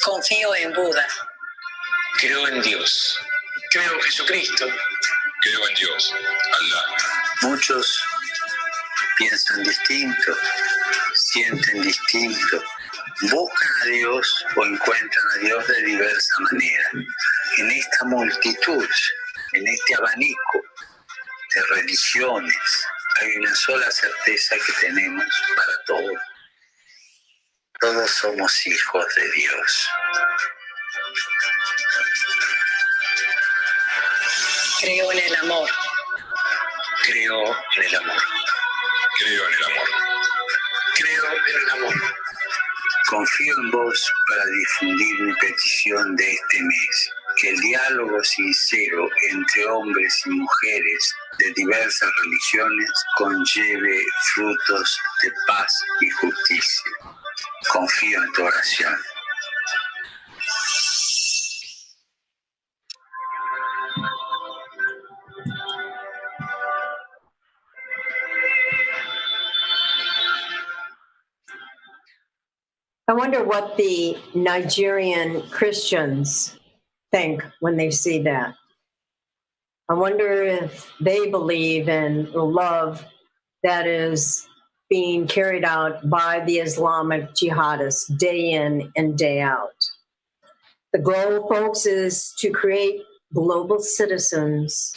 Confío en Buda. Creo en Dios. Creo en Jesucristo. Creo en Dios, Allah. Muchos piensan distinto, sienten distinto, buscan a Dios o encuentran a Dios de diversa manera. En esta multitud, en este abanico de religiones, hay una sola certeza que tenemos para todos. Todos somos hijos de Dios. Creo en el amor. Creo en el amor. Creo en el amor. Creo en el amor. Confío en vos para difundir mi petición de este mes. Que el diálogo sincero entre hombres y mujeres de diversas religiones conlleve frutos de paz y justicia. Confío en tu oración. I wonder what the Nigerian Christians think when they see that. I wonder if they believe in the love that is being carried out by the Islamic jihadists day in and day out. The goal, folks, is to create global citizens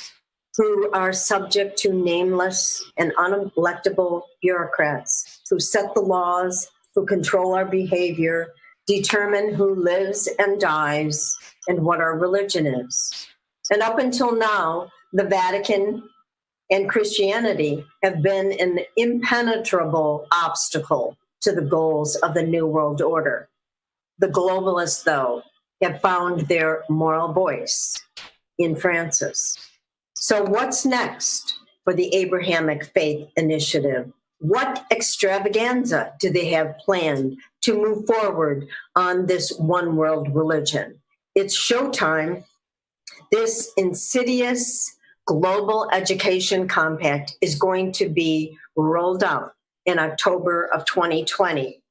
who are subject to nameless and unelectable bureaucrats who set the laws, who control our behavior, determine who lives and dies, and what our religion is. And up until now, the Vatican and Christianity have been an impenetrable obstacle to the goals of the New World Order. The globalists, though, have found their moral voice in Francis. So what's next for the Abrahamic Faith Initiative? What extravaganza do they have planned to move forward on this one world religion? It's showtime. This insidious global education compact is going to be rolled out in October of 2020.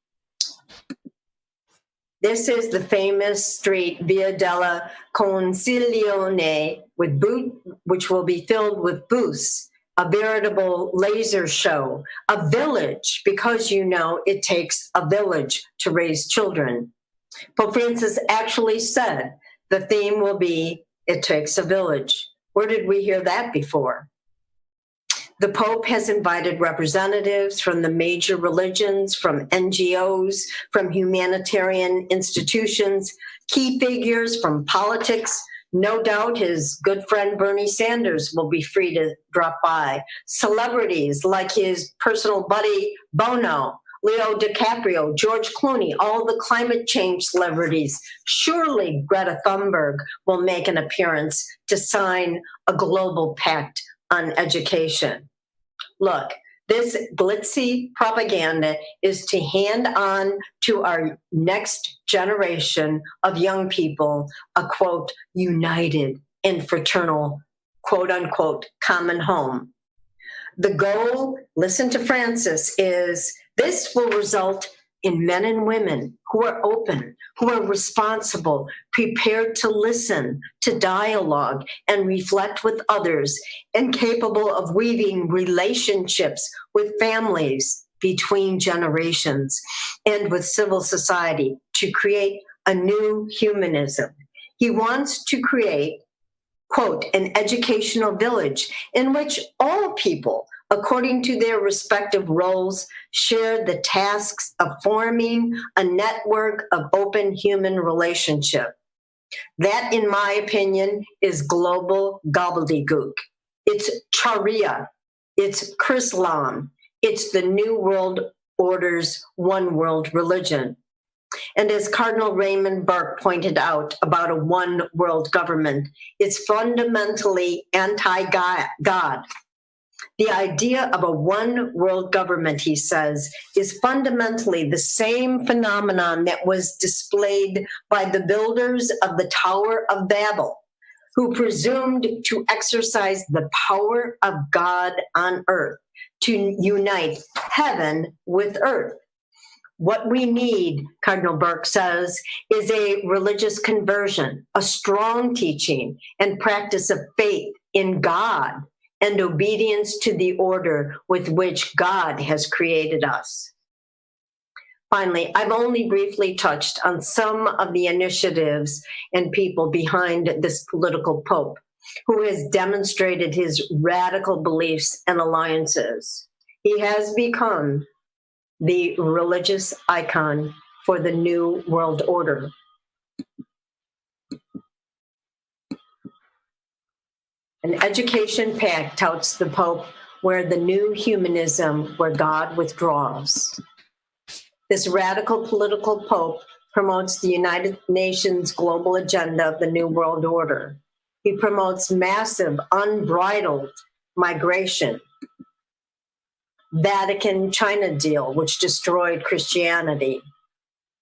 This is the famous street Via della Concilione, which will be filled with booths, a veritable laser show, a village, because you know it takes a village to raise children. Pope Francis actually said the theme will be, it takes a village. Where did we hear that before? The Pope has invited representatives from the major religions, from NGOs, from humanitarian institutions, key figures from politics. No doubt his good friend Bernie Sanders will be free to drop by. Celebrities like his personal buddy Bono, Leo DiCaprio, George Clooney, all the climate change celebrities. Surely Greta Thunberg will make an appearance to sign a global pact on education. Look, this glitzy propaganda is to hand on to our next generation of young people a, quote, united and fraternal, quote unquote, common home. The goal, listen to Francis, is this will result in men and women who are open, who are responsible, prepared to listen, to dialogue and reflect with others, and capable of weaving relationships with families between generations and with civil society to create a new humanism. He wants to create, quote, an educational village in which all people, according to their respective roles, share the tasks of forming a network of open human relationship. That, in my opinion, is global gobbledygook. It's Sharia, it's Chrislam, it's the New World Order's one world religion. And as Cardinal Raymond Burke pointed out about a one world government, it's fundamentally anti-God. The idea of a one world government, he says, is fundamentally the same phenomenon that was displayed by the builders of the Tower of Babel, who presumed to exercise the power of God on earth, to unite heaven with earth. What we need, Cardinal Burke says, is a religious conversion, a strong teaching and practice of faith in God and obedience to the order with which God has created us. Finally, I've only briefly touched on some of the initiatives and people behind this political pope, who has demonstrated his radical beliefs and alliances. He has become the religious icon for the New World Order. An education pact touts the Pope where the new humanism, where God withdraws. This radical political Pope promotes the United Nations global agenda of the New World Order. He promotes massive, unbridled migration. Vatican-China deal, which destroyed Christianity.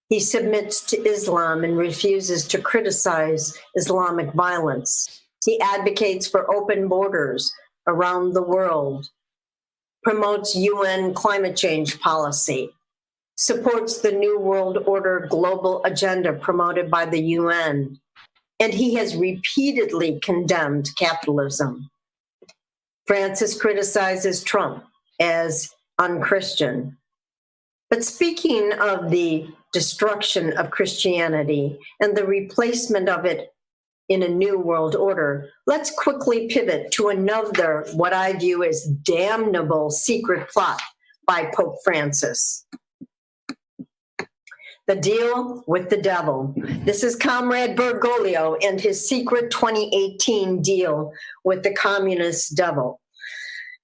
He submits to Islam and refuses to criticize Islamic violence. He advocates for open borders around the world, promotes UN climate change policy, supports the New World Order global agenda promoted by the UN, and he has repeatedly condemned capitalism. Francis criticizes Trump as unchristian. But speaking of the destruction of Christianity and the replacement of it in a new world order, let's quickly pivot to another, what I view as damnable secret plot by Pope Francis. The deal with the devil. This is Comrade Bergoglio and his secret 2018 deal with the communist devil.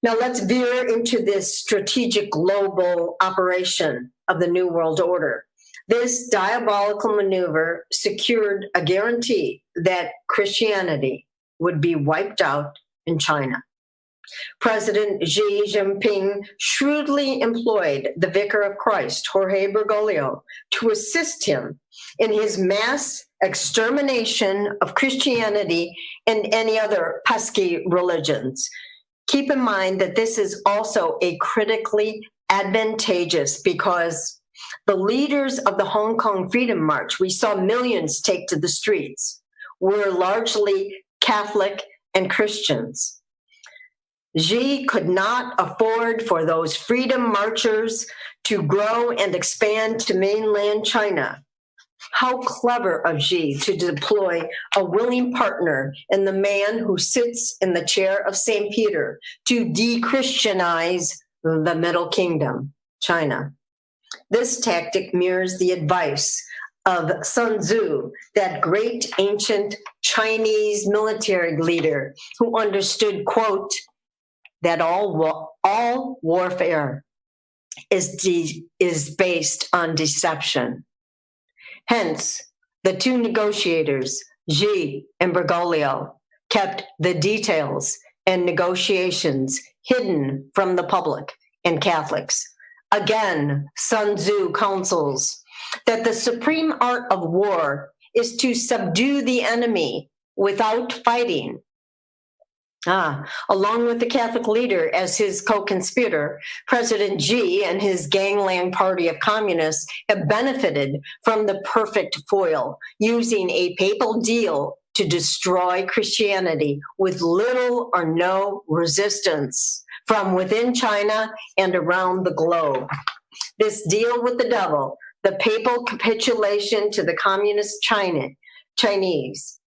Now let's veer into this strategic global operation of the New World Order. This diabolical maneuver secured a guarantee that Christianity would be wiped out in China. President Xi Jinping shrewdly employed the Vicar of Christ, Jorge Bergoglio, to assist him in his mass extermination of Christianity and any other pesky religions. Keep in mind that this is also a critically advantageous because the leaders of the Hong Kong Freedom March, we saw millions take to the streets, were largely Catholic and Christians. Xi could not afford for those freedom marchers to grow and expand to mainland China. How clever of Xi to deploy a willing partner in the man who sits in the chair of St. Peter to de-Christianize the Middle Kingdom, China. This tactic mirrors the advice of Sun Tzu, that great ancient Chinese military leader who understood, quote, that all warfare is based on deception. Hence, the two negotiators, Xi and Bergoglio, kept the details and negotiations hidden from the public and Catholics. Again, Sun Tzu counsels that the supreme art of war is to subdue the enemy without fighting. Along with the Catholic leader as his co-conspirator, President Xi and his gangland party of communists have benefited from the perfect foil, using a papal deal to destroy Christianity with little or no resistance from within China and around the globe. This deal with the devil, the papal capitulation to the communist Chinese,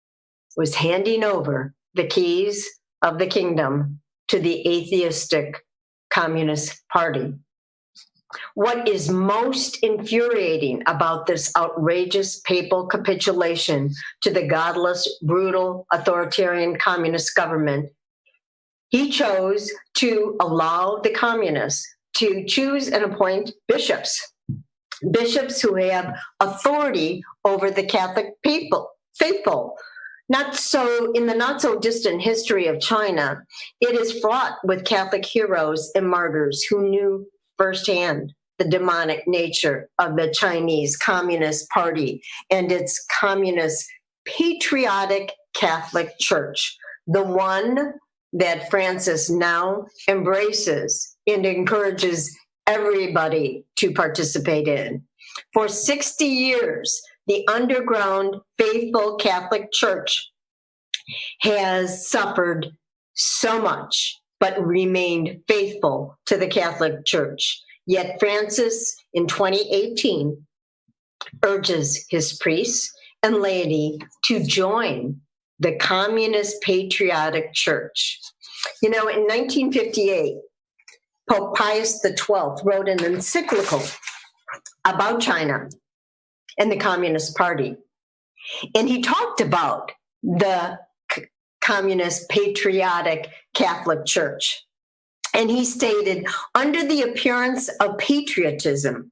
was handing over the keys of the kingdom to the atheistic Communist Party. What is most infuriating about this outrageous papal capitulation to the godless, brutal, authoritarian communist government, he chose to allow the communists to choose and appoint bishops who have authority over the Catholic faithful. In the not so distant history of China, it is fraught with Catholic heroes and martyrs who knew firsthand the demonic nature of the Chinese Communist Party and its communist patriotic Catholic Church, the one that Francis now embraces and encourages everybody to participate in. For 60 years, the underground faithful Catholic Church has suffered so much, but remained faithful to the Catholic Church. Yet Francis, in 2018, urges his priests and laity to join the Communist Patriotic Church. You know, in 1958, Pope Pius XII wrote an encyclical about China and the Communist Party. And he talked about the Communist Patriotic Catholic Church. And he stated, under the appearance of patriotism,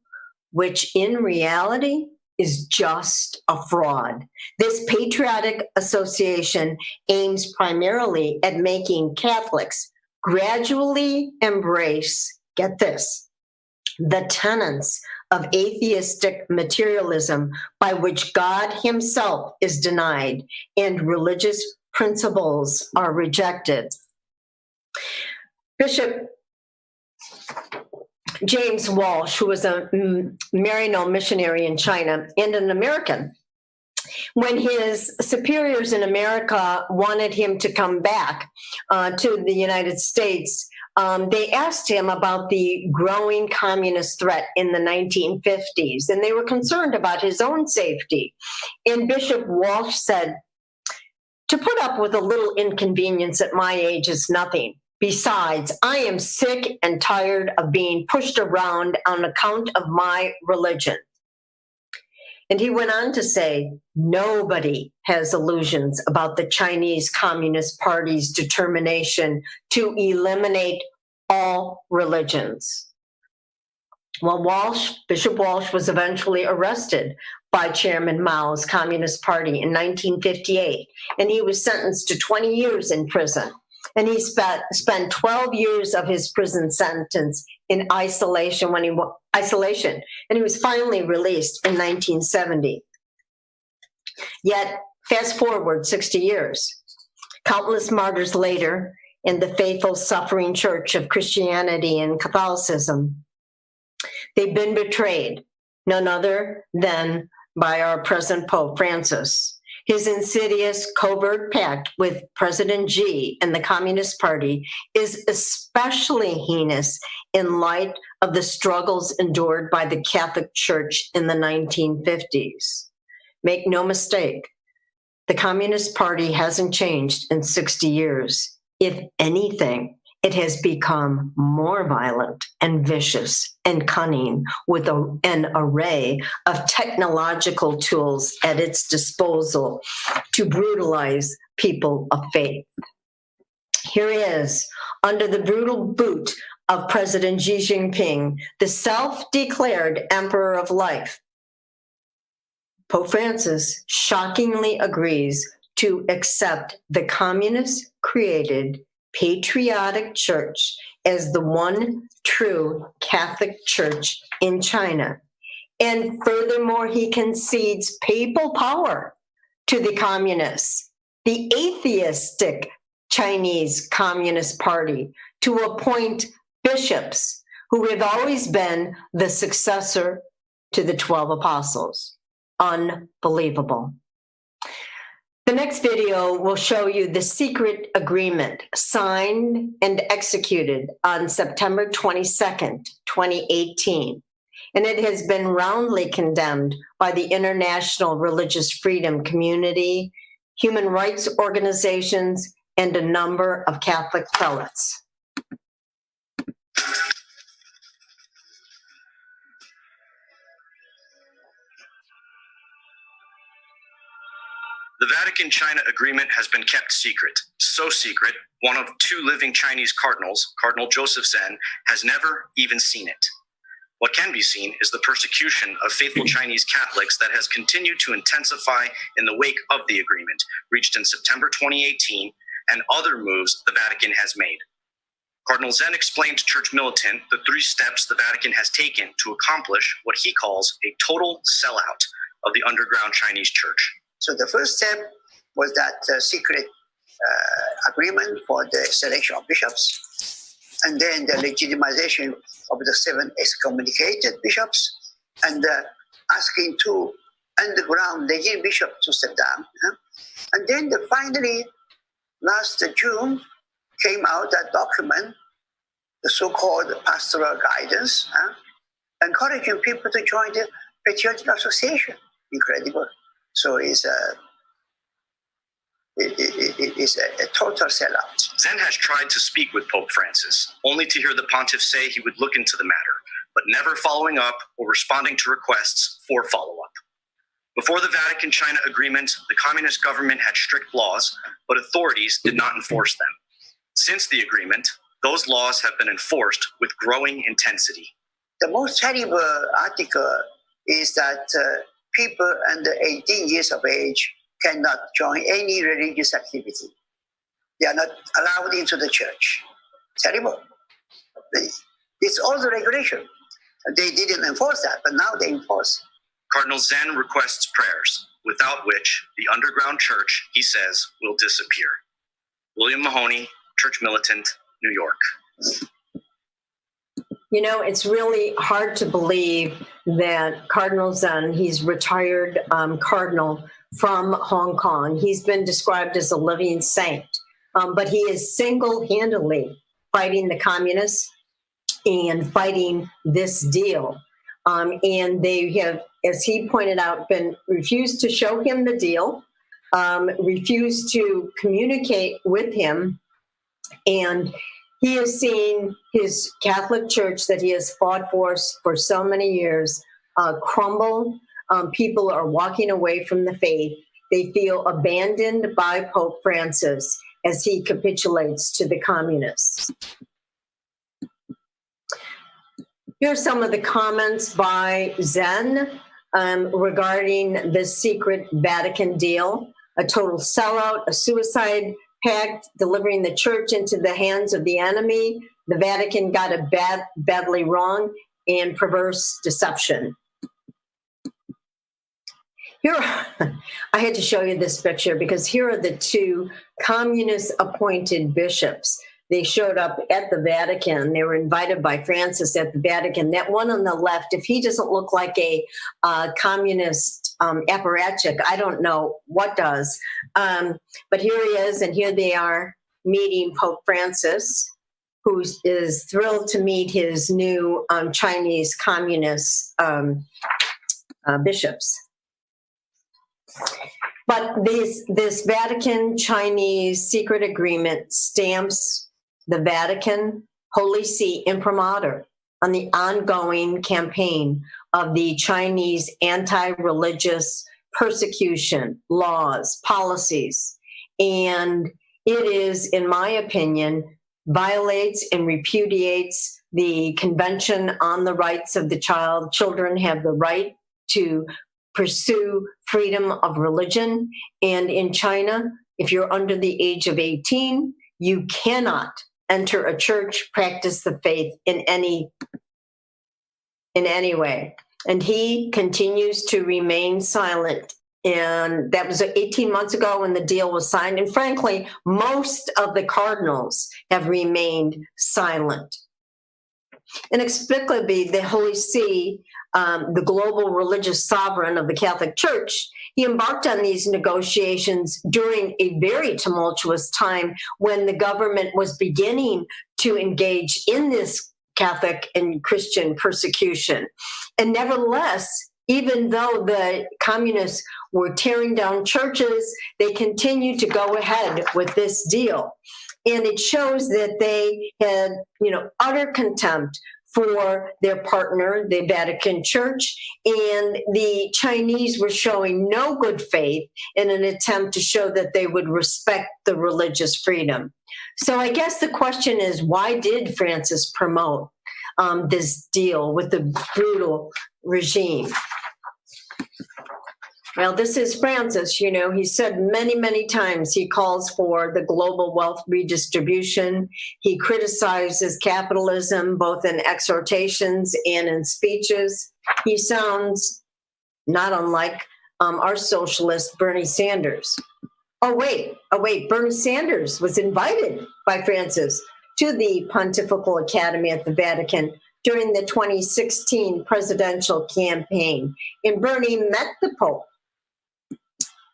which in reality is just a fraud, this patriotic association aims primarily at making Catholics gradually embrace, get this, the tenets of atheistic materialism by which God himself is denied and religious principles are rejected. Bishop James Walsh, who was a Maryknoll missionary in China and an American, when his superiors in America wanted him to come back to the United States, they asked him about the growing communist threat in the 1950s, and they were concerned about his own safety. And Bishop Walsh said, to put up with a little inconvenience at my age is nothing. Besides, I am sick and tired of being pushed around on account of my religion. And he went on to say, nobody has illusions about the Chinese Communist Party's determination to eliminate all religions. Well, Bishop Walsh was eventually arrested by Chairman Mao's Communist Party in 1958, and he was sentenced to 20 years in prison. And he spent 12 years of his prison sentence in isolation, and he was finally released in 1970. Yet, fast forward 60 years, countless martyrs later, in the faithful suffering church of Christianity and Catholicism, they've been betrayed, none other than by our present Pope Francis. His insidious covert pact with President Xi and the Communist Party is especially heinous in light of the struggles endured by the Catholic Church in the 1950s. Make no mistake, the Communist Party hasn't changed in 60 years. If anything, it has become more violent and vicious and cunning with an array of technological tools at its disposal to brutalize people of faith. Here is, under the brutal boot of President Xi Jinping, the self-declared emperor of life, Pope Francis shockingly agrees to accept the communist-created patriotic church as the one true Catholic Church in China. And furthermore, he concedes papal power to the communists, the atheistic Chinese Communist Party, to appoint bishops who have always been the successor to the 12 apostles. Unbelievable. The next video will show you the secret agreement signed and executed on September 22nd, 2018. And it has been roundly condemned by the international religious freedom community, human rights organizations, and a number of Catholic prelates. The Vatican-China agreement has been kept secret. So secret, one of two living Chinese cardinals, Cardinal Joseph Zen, has never even seen it. What can be seen is the persecution of faithful Chinese Catholics that has continued to intensify in the wake of the agreement reached in September 2018 and other moves the Vatican has made. Cardinal Zen explained to Church Militant the 3 steps the Vatican has taken to accomplish what he calls a total sellout of the underground Chinese church. So the first step was that secret agreement for the selection of bishops, and then the legitimization of the 7 excommunicated bishops, and asking 2 underground legitimate bishops to step down. And then finally, last June, came out that document, the so-called pastoral guidance, encouraging people to join the Patriotic Association. Incredible. So it's a total sellout. Zen has tried to speak with Pope Francis, only to hear the pontiff say he would look into the matter, but never following up or responding to requests for follow-up. Before the Vatican-China agreement, the communist government had strict laws, but authorities did not enforce them. Since the agreement, those laws have been enforced with growing intensity. The most terrible article is that people under 18 years of age cannot join any religious activity. They are not allowed into the church. Terrible. It's all the regulation. They didn't enforce that, but now they enforce. Cardinal Zen requests prayers, without which the underground church, he says, will disappear. William Mahoney, Church Militant, New York. You know, it's really hard to believe that Cardinal Zen, he's retired cardinal from Hong Kong. He's been described as a living saint, but he is single-handedly fighting the communists and fighting this deal. And they have, as he pointed out, been refused to show him the deal, refused to communicate with him, and he has seen his Catholic Church that he has fought for so many years crumble. People are walking away from the faith. They feel abandoned by Pope Francis as he capitulates to the communists. Here are some of the comments by Zen regarding this secret Vatican deal: a total sellout, a suicide pact, delivering the church into the hands of the enemy. The Vatican got it badly wrong, and perverse deception. Here, I had to show you this picture because here are the 2 communist-appointed bishops. They showed up at the Vatican. They were invited by Francis at the Vatican. That one on the left, if he doesn't look like a communist apparatchik, I don't know what does. But here he is, and here they are meeting Pope Francis, who is thrilled to meet his new Chinese communist bishops. But this Vatican-Chinese secret agreement stamps the Vatican Holy See imprimatur on the ongoing campaign of the Chinese anti-religious persecution, laws, policies. And it is, in my opinion, violates and repudiates the Convention on the Rights of the Child. Children have the right to pursue freedom of religion. And in China, if you're under the age of 18, you cannot enter a church, practice the faith in any way. And he continues to remain silent. And that was 18 months ago when the deal was signed. And frankly, most of the cardinals have remained silent. Inexplicably, the Holy See, the global religious sovereign of the Catholic Church, he embarked on these negotiations during a very tumultuous time when the government was beginning to engage in this Catholic and Christian persecution. And nevertheless, even though the communists were tearing down churches, they continued to go ahead with this deal. And it shows that they had, utter contempt for their partner, the Vatican Church, and the Chinese were showing no good faith in an attempt to show that they would respect the religious freedom. So I guess the question is, why did Francis promote this deal with the brutal regime. Well, this is Francis. You know, he said many, many times he calls for the global wealth redistribution. He criticizes capitalism, both in exhortations and in speeches. He sounds not unlike our socialist Bernie Sanders. Oh, wait, Bernie Sanders was invited by Francis to the Pontifical Academy at the Vatican during the 2016 presidential campaign, and Bernie met the Pope.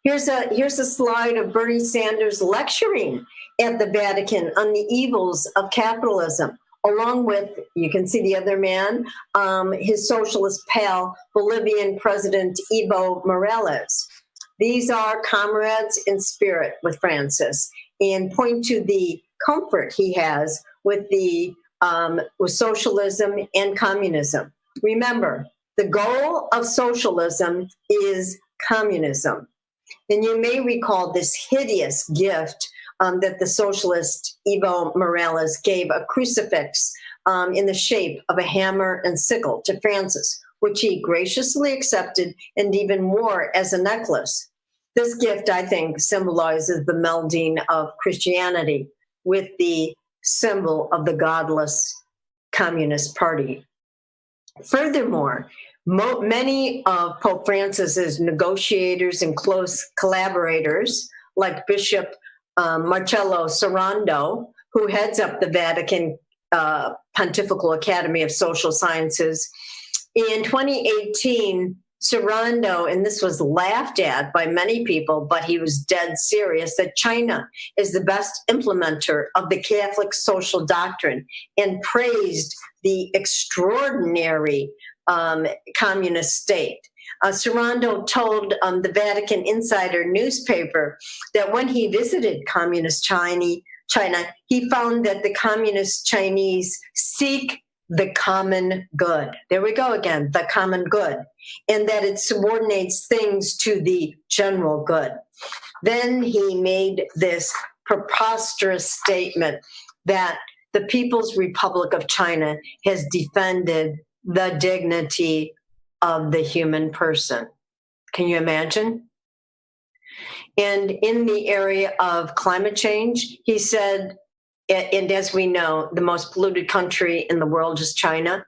Here's a slide of Bernie Sanders lecturing at the Vatican on the evils of capitalism, along with, you can see the other man, his socialist pal, Bolivian President Evo Morales. These are comrades in spirit with Francis and point to the comfort he has with with socialism and communism. Remember, the goal of socialism is communism. And you may recall this hideous gift that the socialist Evo Morales gave, a crucifix in the shape of a hammer and sickle to Francis, which he graciously accepted and even wore as a necklace. This gift, I think, symbolizes the melding of Christianity with the symbol of the godless Communist Party. Furthermore, many of Pope Francis's negotiators and close collaborators, like Bishop Marcello Sarando, who heads up the Vatican Pontifical Academy of Social Sciences, in 2018, Sarando, and this was laughed at by many people, but he was dead serious, that China is the best implementer of the Catholic social doctrine and praised the extraordinary communist state. Sarando told the Vatican Insider newspaper that when he visited communist China, he found that the communist Chinese seek the common good. There we go again, the common good, and that it subordinates things to the general good. Then he made this preposterous statement that the People's Republic of China has defended the dignity of the human person. Can you imagine? And in the area of climate change, he said, and as we know, the most polluted country in the world is China.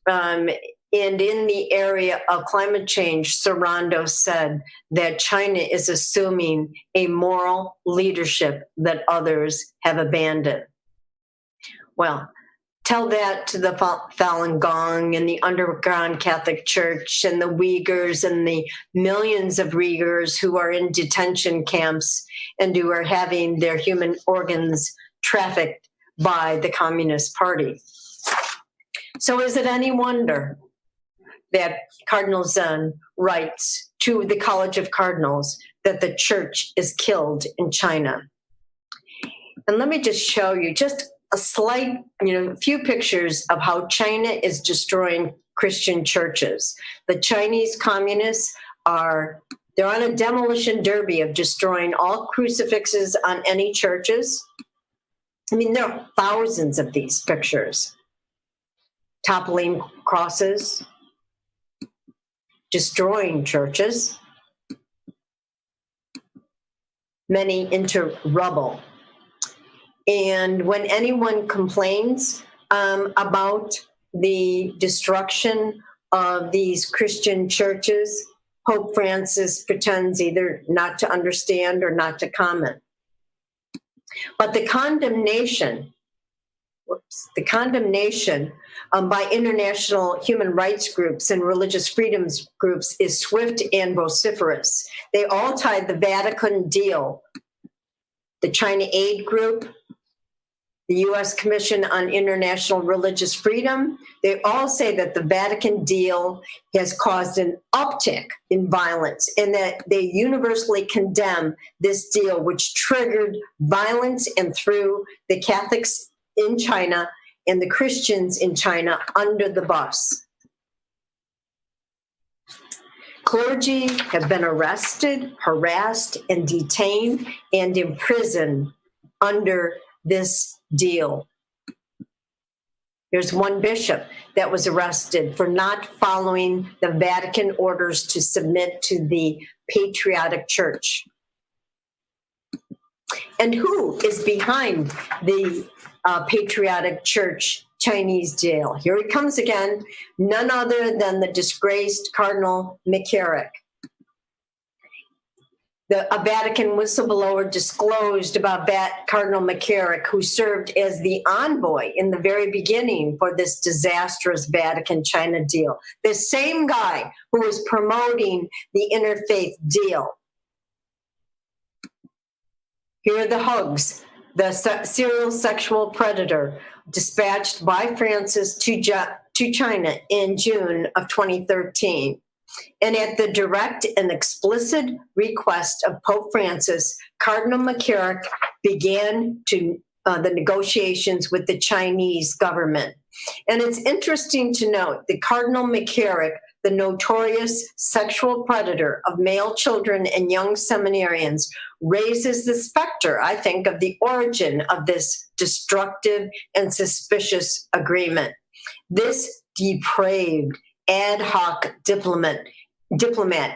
And in the area of climate change, Sarando said that China is assuming a moral leadership that others have abandoned. Well, tell that to the Falun Gong and the underground Catholic Church and the Uyghurs and the millions of Uyghurs who are in detention camps and who are having their human organs trafficked by the Communist Party. So is it any wonder that Cardinal Zen writes to the College of Cardinals that the church is killed in China? And let me just show you just a slight, a few pictures of how China is destroying Christian churches. The Chinese communists they're on a demolition derby of destroying all crucifixes on any churches. I mean, there are thousands of these pictures. Toppling crosses, destroying churches, many into rubble. And when anyone complains about the destruction of these Christian churches, Pope Francis pretends either not to understand or not to comment. But the condemnation by international human rights groups and religious freedoms groups is swift and vociferous. They all tied the Vatican deal, the China Aid Group, the U.S. Commission on International Religious Freedom, they all say that the Vatican deal has caused an uptick in violence and that they universally condemn this deal, which triggered violence and threw the Catholics in China and the Christians in China under the bus. Clergy have been arrested, harassed, and detained and imprisoned under this deal. Here's one bishop that was arrested for not following the Vatican orders to submit to the patriotic church. And who is behind the patriotic church Chinese jail? Here he comes again, none other than the disgraced Cardinal McCarrick. A Vatican whistleblower disclosed about Cardinal McCarrick, who served as the envoy in the very beginning for this disastrous Vatican-China deal. The same guy who was promoting the interfaith deal. Here are the hugs. The serial sexual predator dispatched by Francis to China in June of 2013. And at the direct and explicit request of Pope Francis, Cardinal McCarrick began the negotiations with the Chinese government. And it's interesting to note that Cardinal McCarrick, the notorious sexual predator of male children and young seminarians, raises the specter, I think, of the origin of this destructive and suspicious agreement. This depraved, ad hoc diplomat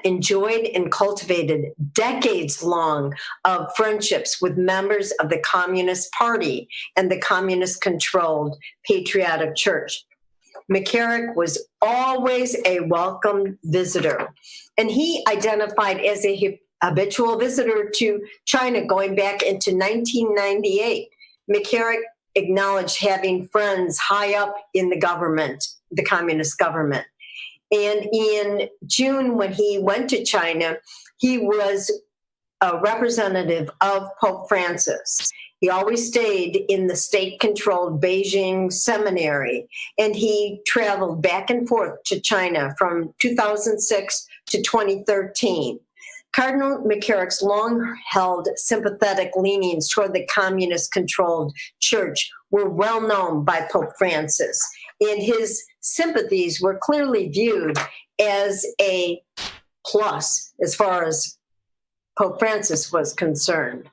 enjoyed and cultivated decades long of friendships with members of the Communist Party and the communist-controlled Patriotic Church. McCarrick was always a welcome visitor, and he identified as a habitual visitor to China going back into 1998. McCarrick acknowledged having friends high up in the government, the communist government. And in June, when he went to China, he was a representative of Pope Francis. He always stayed in the state-controlled Beijing seminary, and he traveled back and forth to China from 2006 to 2013. Cardinal McCarrick's long-held sympathetic leanings toward the communist-controlled church were well known by Pope Francis, and his sympathies were clearly viewed as a plus as far as Pope Francis was concerned.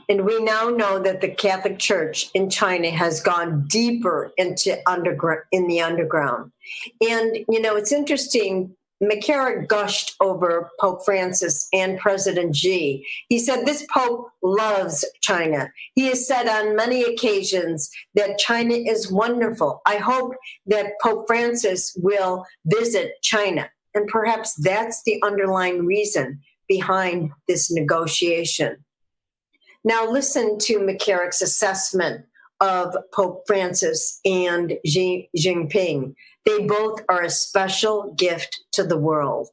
And we now know that the Catholic Church in China has gone deeper into the underground. And, you know, it's interesting, McCarrick gushed over Pope Francis and President Xi. He said, this Pope loves China. He has said on many occasions that China is wonderful. I hope that Pope Francis will visit China. And perhaps that's the underlying reason behind this negotiation. Now listen to McCarrick's assessment of Pope Francis and Xi Jinping. They both are a special gift to the world.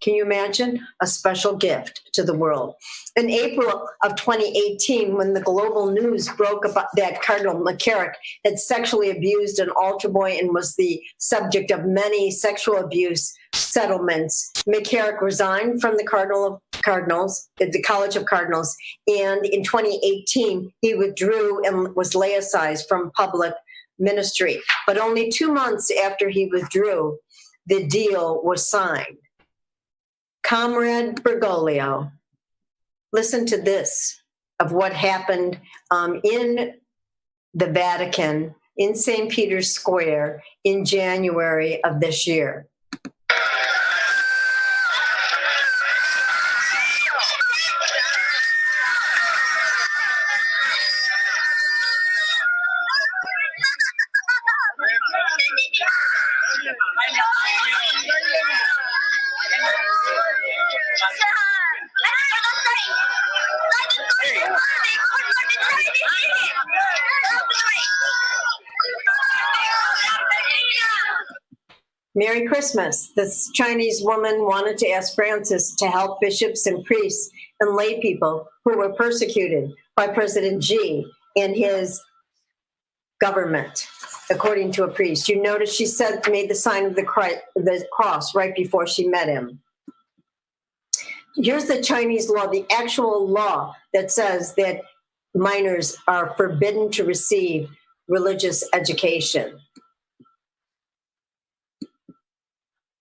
Can you imagine? A special gift to the world. In April of 2018, when the global news broke about that Cardinal McCarrick had sexually abused an altar boy and was the subject of many sexual abuse settlements, McCarrick resigned from the the College of Cardinals, and in 2018, he withdrew and was laicized from public ministry. But only 2 months after he withdrew, the deal was signed. Comrade Bergoglio, listen to this of what happened in the Vatican, in St. Peter's Square, in January of this year. Merry Christmas. This Chinese woman wanted to ask Francis to help bishops and priests and lay people who were persecuted by President Xi and his government, according to a priest. You notice she made the sign of the cross right before she met him. Here's the Chinese law, the actual law that says that minors are forbidden to receive religious education.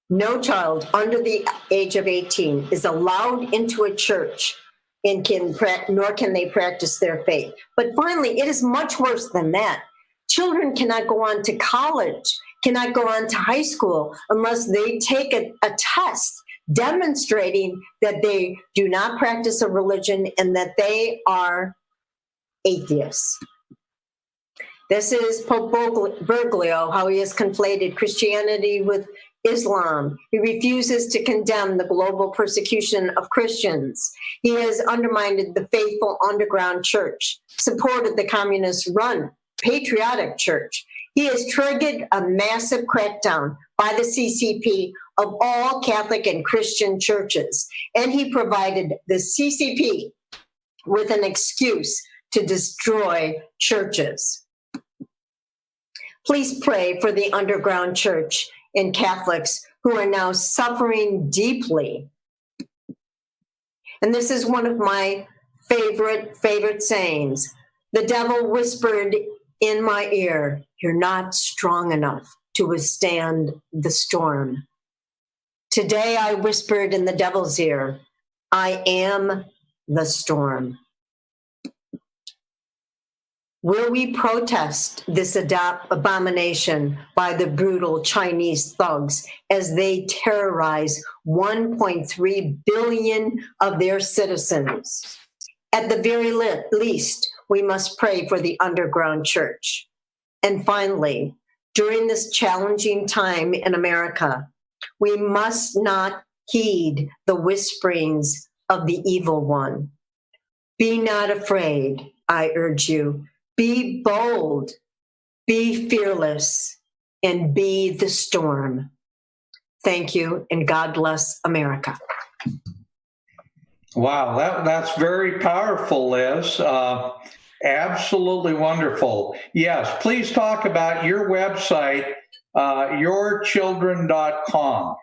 No child under the age of 18 is allowed into a church and nor can they practice their faith. But finally, it is much worse than that. Children cannot go on to college, cannot go on to high school unless they take a test demonstrating that they do not practice a religion and that they are atheists. This is Pope Bergoglio, how he has conflated Christianity with Islam. He refuses to condemn the global persecution of Christians. He has undermined the faithful underground church, supported the communist-run patriotic church. He has triggered a massive crackdown by the CCP of all Catholic and Christian churches, and he provided the CCP with an excuse to destroy churches. Please pray for the underground church and Catholics who are now suffering deeply. And this is one of my favorite sayings. The devil whispered in my ear, "You're not strong enough to withstand the storm." Today I whispered in the devil's ear, "I am the storm." Will we protest this abomination by the brutal Chinese thugs as they terrorize 1.3 billion of their citizens? At the very least, we must pray for the underground church. And finally, during this challenging time in America, we must not heed the whisperings of the evil one. Be not afraid, I urge you. Be bold, be fearless, and be the storm. Thank you, and God bless America. Wow, that's very powerful, Liz. Absolutely wonderful. Yes, please talk about your website, yourchildren.com.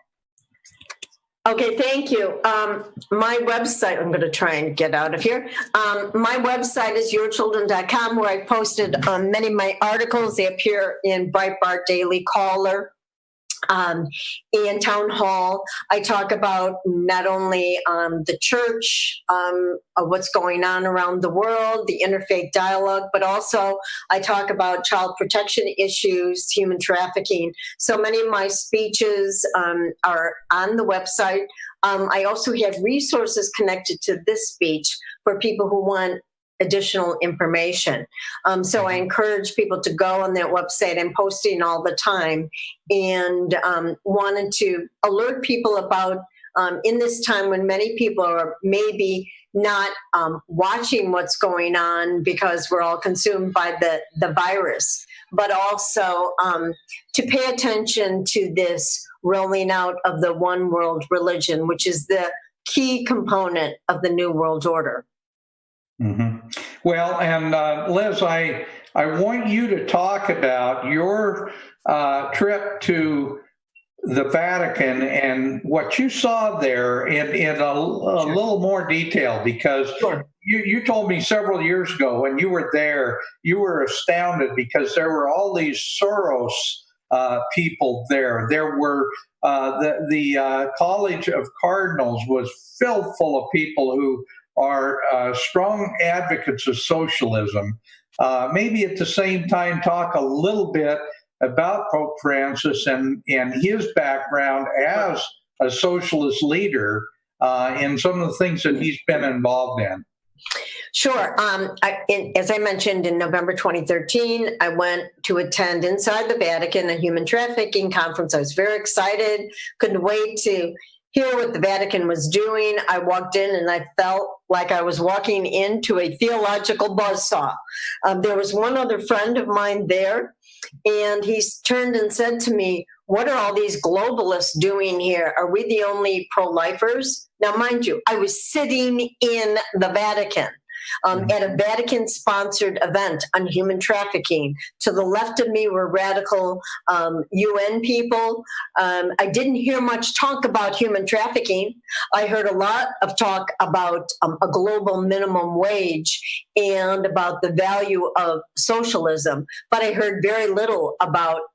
Okay, thank you. My website, I'm going to try and get out of here. My website is yourchildren.com, where I posted many of my articles. They appear in Breitbart, Daily Caller, and Town Hall. I talk about not only the church, what's going on around the world, the interfaith dialogue, but also I talk about child protection issues, human trafficking. So many of my speeches are on the website. I also have resources connected to this speech for people who want additional information. So I encourage people to go on that website. I'm posting all the time, and wanted to alert people about in this time when many people are maybe not watching what's going on because we're all consumed by the virus, but also to pay attention to this rolling out of the one world religion, which is the key component of the New World Order. Mm-hmm. Well, and Liz, I want you to talk about your trip to the Vatican and what you saw there in a little more detail, because you told me several years ago when you were there, you were astounded because there were all these Soros people there. There were the College of Cardinals was filled full of people who are strong advocates of socialism. Maybe at the same time talk a little bit about Pope Francis and his background as a socialist leader in some of the things that he's been involved in. Sure. As I mentioned, in November 2013, I went to attend inside the Vatican a human trafficking conference. I was very excited, couldn't wait to hear what the Vatican was doing. I walked in and I felt like I was walking into a theological buzzsaw. There was one other friend of mine there, and he turned and said to me, "What are all these globalists doing here? Are we the only pro-lifers?" Now, mind you, I was sitting in the Vatican at a Vatican-sponsored event on human trafficking. To the left of me were radical UN people. I didn't hear much talk about human trafficking. I heard a lot of talk about a global minimum wage and about the value of socialism, but I heard very little about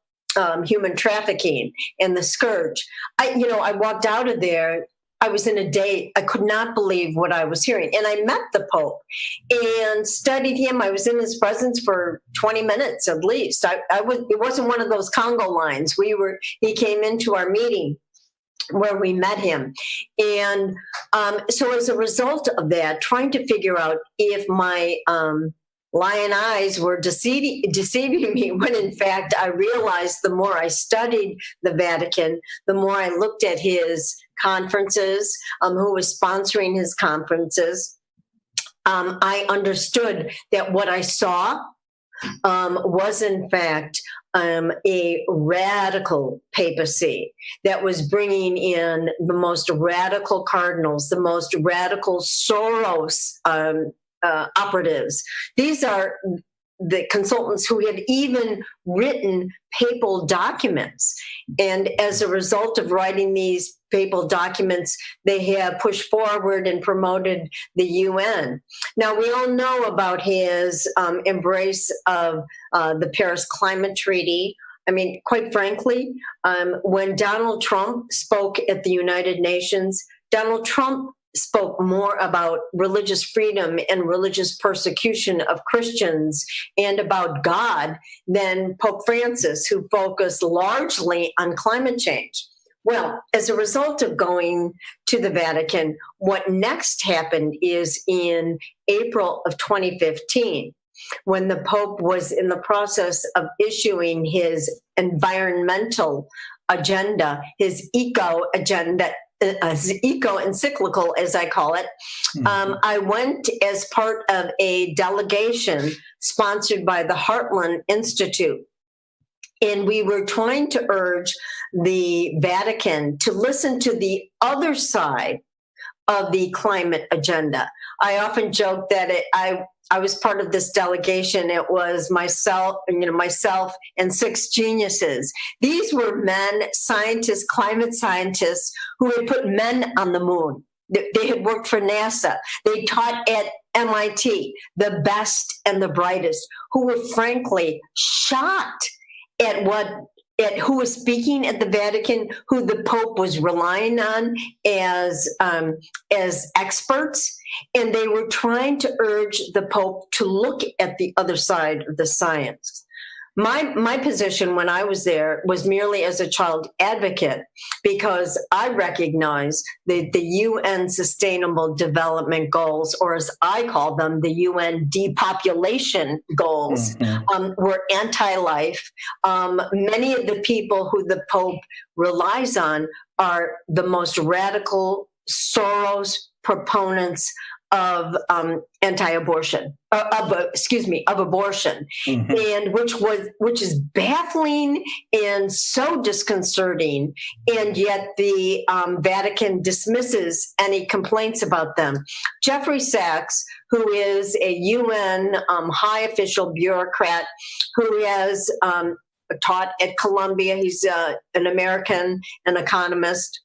human trafficking and the scourge. I walked out of there I was in a daze. I could not believe what I was hearing. And I met the Pope and studied him. I was in his presence for 20 minutes at least. It wasn't one of those Congo lines. He came into our meeting where we met him. And so as a result of that, trying to figure out if my lion eyes were deceiving me, when in fact I realized the more I studied the Vatican, the more I looked at his conferences, who was sponsoring his conferences, I understood that what I saw was in fact a radical papacy that was bringing in the most radical cardinals, the most radical Soros operatives. These are the consultants who had even written papal documents. And as a result of writing these papal documents, they have pushed forward and promoted the UN. Now, we all know about his embrace of the Paris Climate Treaty. I mean, quite frankly, when Donald Trump spoke at the United Nations, Donald Trump spoke more about religious freedom and religious persecution of Christians and about God than Pope Francis, who focused largely on climate change. Well, as a result of going to the Vatican, what next happened is in April of 2015, when the Pope was in the process of issuing his environmental agenda, his eco agenda, eco encyclical, as I call it. I went as part of a delegation sponsored by the Heartland Institute. And we were trying to urge the Vatican to listen to the other side of the climate agenda. I often joke that I was part of this delegation. It was myself and 6 geniuses. These were men, scientists, climate scientists who had put men on the moon. They had worked for NASA. They taught at MIT, the best and the brightest, who were frankly shocked at who was speaking at the Vatican, who the Pope was relying on as experts. And they were trying to urge the Pope to look at the other side of the science. My position when I was there was merely as a child advocate, because I recognize that the UN Sustainable Development Goals, or as I call them, the UN depopulation goals, were anti-life. Many of the people who the Pope relies on are the most radical Soros proponents of anti-abortion, of abortion, and which is baffling and so disconcerting, and yet the Vatican dismisses any complaints about them. Jeffrey Sachs, who is a UN high official bureaucrat who has taught at Columbia, he's an American, an economist.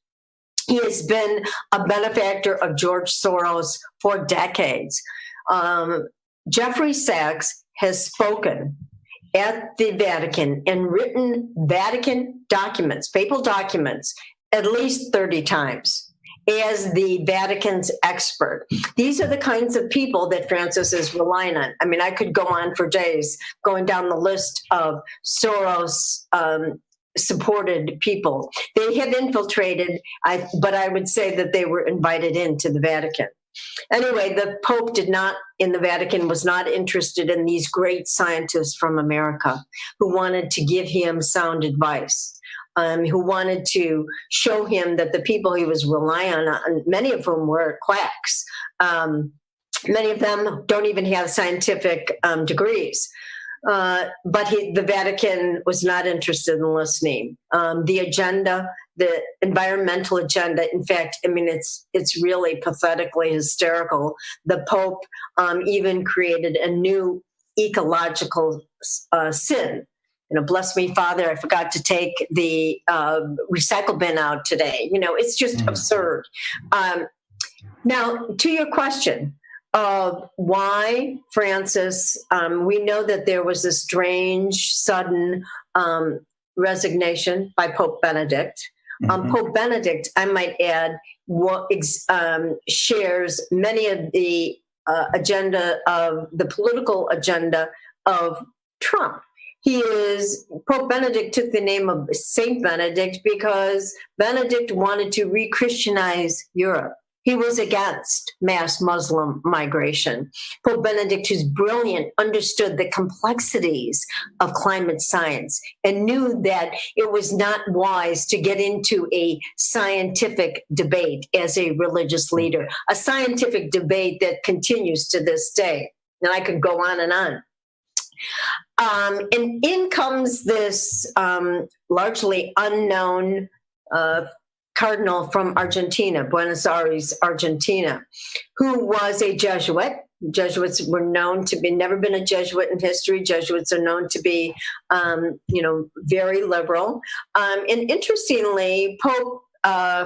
He has been a benefactor of George Soros for decades. Jeffrey Sachs has spoken at the Vatican and written Vatican documents, papal documents, at least 30 times as the Vatican's expert. These are the kinds of people that Francis is relying on. I mean, I could go on for days going down the list of Soros supported people. They have infiltrated, but I would say that they were invited into the Vatican. Anyway, the Pope in the Vatican was not interested in these great scientists from America who wanted to give him sound advice, who wanted to show him that the people he was relying on, many of whom were quacks, many of them don't even have scientific degrees. But the Vatican was not interested in listening. The agenda, the environmental agenda, in fact, I mean, it's really pathetically hysterical. The Pope even created a new ecological sin. You know, bless me, Father, I forgot to take the recycle bin out today. You know, it's just absurd. Now, to your question, of why Francis, we know that there was a strange, sudden resignation by Pope Benedict. Pope Benedict, I might add, shares many of the the political agenda of Trump. Pope Benedict took the name of Saint Benedict because Benedict wanted to re-Christianize Europe. He was against mass Muslim migration. Pope Benedict, who's brilliant, understood the complexities of climate science and knew that it was not wise to get into a scientific debate as a religious leader, a scientific debate that continues to this day. And I could go on and on. And in comes this largely unknown cardinal from Argentina, Buenos Aires, Argentina, who was a Jesuit. Jesuits were known to be, never been a Jesuit in history. Jesuits are known to be, very liberal. And interestingly, Pope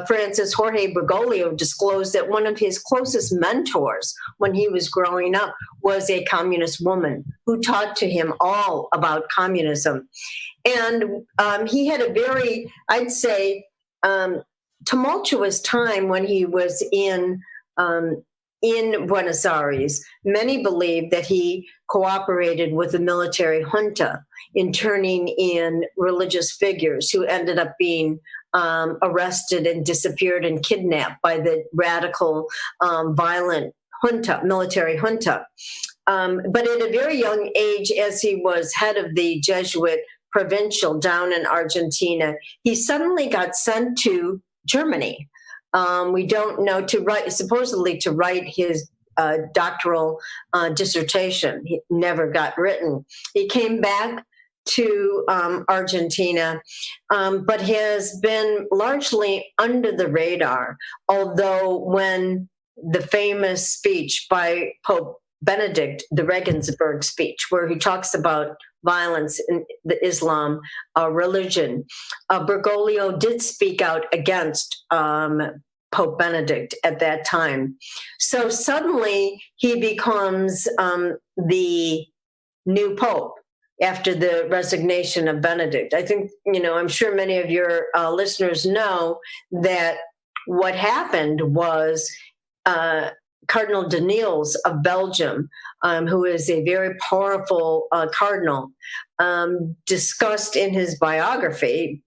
Francis Jorge Bergoglio disclosed that one of his closest mentors when he was growing up was a communist woman who taught to him all about communism. And he had a very, I'd say, tumultuous time when he was in Buenos Aires. Many believe that he cooperated with the military junta in turning in religious figures who ended up being arrested and disappeared and kidnapped by the radical, violent junta, military junta. But at a very young age, as he was head of the Jesuit provincial down in Argentina, he suddenly got sent to Germany. We don't know, supposedly to write his doctoral dissertation. He never got written. He came back to Argentina, but has been largely under the radar, although when the famous speech by Pope Benedict, the Regensburg speech, where he talks about violence in the Islam religion, Bergoglio did speak out against Pope Benedict at that time. So suddenly he becomes the new pope after the resignation of Benedict. I think, I'm sure many of your listeners know that what happened was Cardinal Daniels of Belgium, who is a very powerful cardinal, discussed in his biography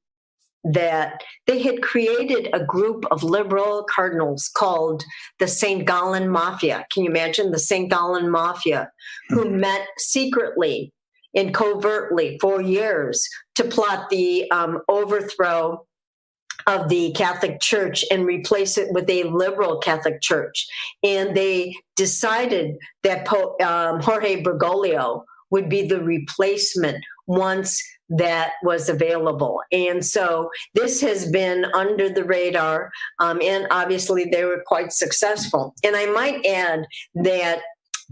that they had created a group of liberal cardinals called the St. Gallen Mafia. Can you imagine the St. Gallen Mafia, who met secretly and covertly for years to plot the overthrow of the Catholic Church and replace it with a liberal Catholic Church. And they decided that Jorge Bergoglio would be the replacement once that was available. And so this has been under the radar, and obviously they were quite successful. And I might add that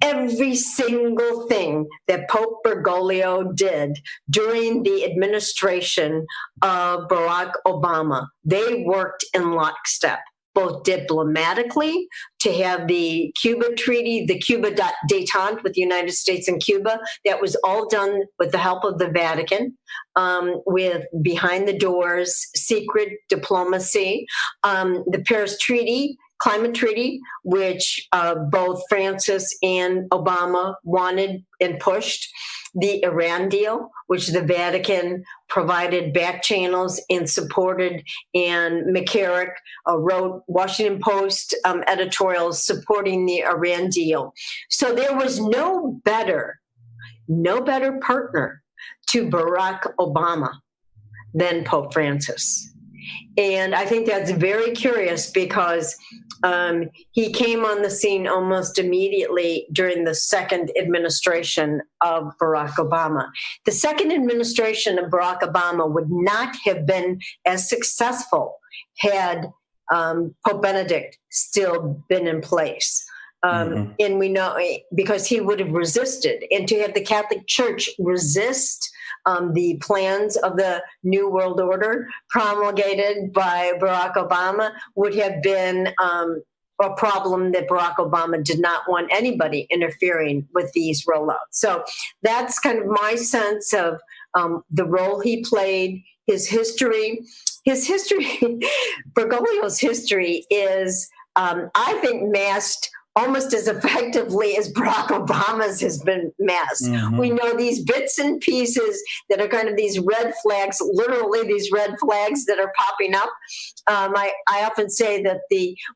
every single thing that Pope Bergoglio did during the administration of Barack Obama, they worked in lockstep, both diplomatically, to have the Cuba Treaty, the Cuba détente with the United States and Cuba. That was all done with the help of the Vatican, with behind the doors, secret diplomacy. The Paris Treaty, Climate Treaty, which both Francis and Obama wanted and pushed. The Iran deal, which the Vatican provided back channels and supported, and McCarrick wrote Washington Post editorials supporting the Iran deal. So there was no better partner to Barack Obama than Pope Francis. And I think that's very curious because he came on the scene almost immediately during the second administration of Barack Obama. The second administration of Barack Obama would not have been as successful had Pope Benedict still been in place. And we know because he would have resisted, and to have the Catholic Church resist the plans of the New World Order promulgated by Barack Obama would have been a problem that Barack Obama did not want anybody interfering with these rollouts. So that's kind of my sense of the role he played, his history his history, Bergoglio's history is, I think, masked almost as effectively as Barack Obama's has been masked. Mm-hmm. We know these bits and pieces that are kind of these red flags, literally these red flags that are popping up. I often say that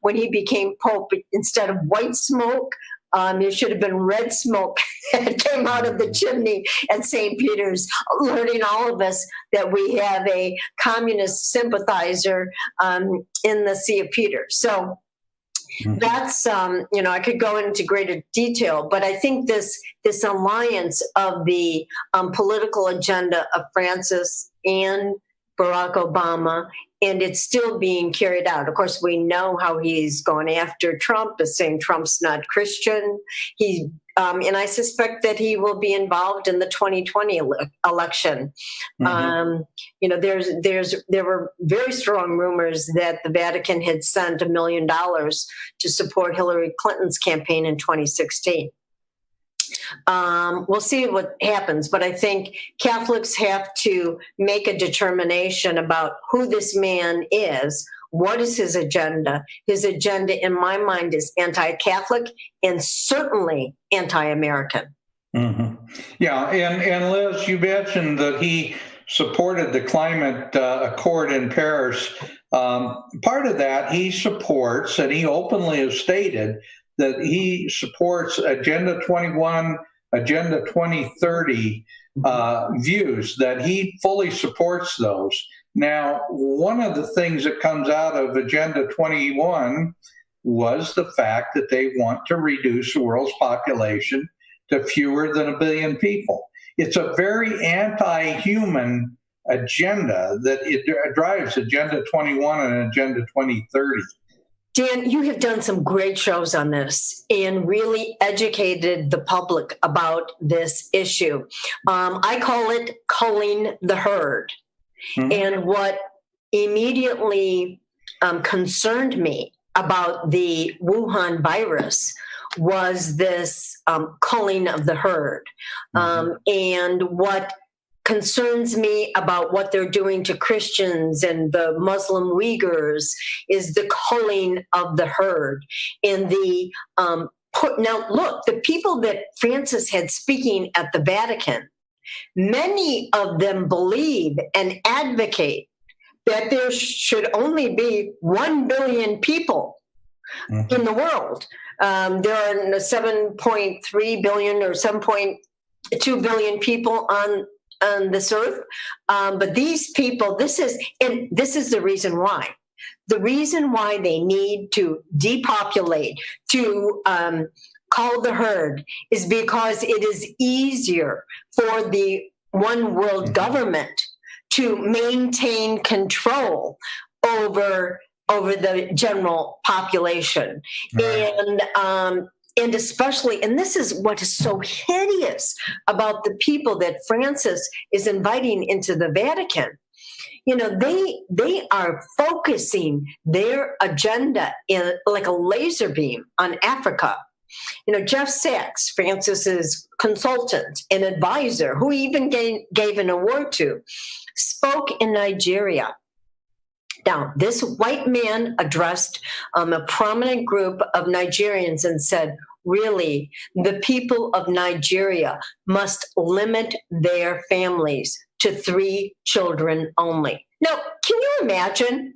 when he became Pope, instead of white smoke, it should have been red smoke that came out of the chimney at St. Peter's, alerting all of us that we have a communist sympathizer in the See of Peter. So that's, I could go into greater detail, but I think this alliance of the political agenda of Francis and Barack Obama, and it's still being carried out. Of course, we know how he's going after Trump, is saying Trump's not Christian. And I suspect that he will be involved in the 2020 election. Mm-hmm. There were very strong rumors that the Vatican had sent $1 million to support Hillary Clinton's campaign in 2016. We'll see what happens, but I think Catholics have to make a determination about who this man is. What is his agenda? His agenda, in my mind, is anti-Catholic and certainly anti-American. Mm-hmm. Yeah, and Liz, you mentioned that he supported the climate accord in Paris. Part of that he supports, and he openly has stated that he supports Agenda 21, Agenda 2030 views, that he fully supports those. Now, one of the things that comes out of Agenda 21 was the fact that they want to reduce the world's population to fewer than 1 billion people. It's a very anti-human agenda that it drives Agenda 21 and Agenda 2030. Dan, you have done some great shows on this and really educated the public about this issue. I call it culling the herd. Mm-hmm. And what immediately concerned me about the Wuhan virus was this culling of the herd. Mm-hmm. And what concerns me about what they're doing to Christians and the Muslim Uyghurs is the culling of the herd. And now look, the people that Francis had speaking at the Vatican, many of them believe and advocate that there should only be 1 billion people mm-hmm. in the world. There are 7.3 billion or 7.2 billion people on this earth. But these people, this is the reason why. The reason why they need to depopulate, to cull the herd, is because it is easier for the one world government to maintain control over the general population. Right. And especially, and this is what is so hideous about the people that Francis is inviting into the Vatican. They are focusing their agenda in like a laser beam on Africa. Jeff Sachs, Francis's consultant and advisor, who he even gave an award to, spoke in Nigeria. Now, this white man addressed a prominent group of Nigerians and said, really, the people of Nigeria must limit their families to 3 children only. Now, can you imagine,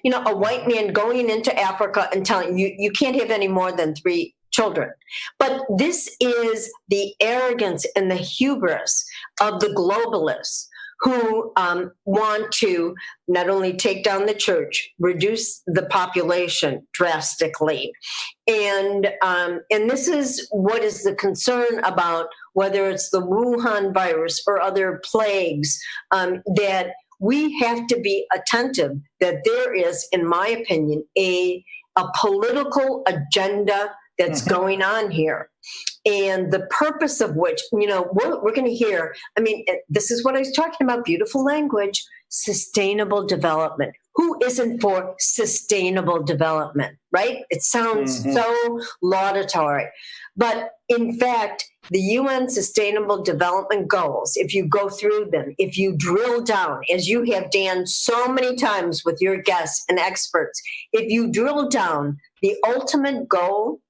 a white man going into Africa and telling you can't have any more than 3 children? But this is the arrogance and the hubris of the globalists, who want to not only take down the church, reduce the population drastically. And this is what is the concern about whether it's the Wuhan virus or other plagues, that we have to be attentive that there is, in my opinion, a political agenda that's mm-hmm. going on here. And the purpose of which, we're going to hear, this is what I was talking about, beautiful language, sustainable development. who isn't for sustainable development, right? It sounds so laudatory. But in fact, the UN Sustainable Development Goals, if you go through them, if you drill down, as you have, Dan, so many times with your guests and experts, if you drill down, the ultimate goal,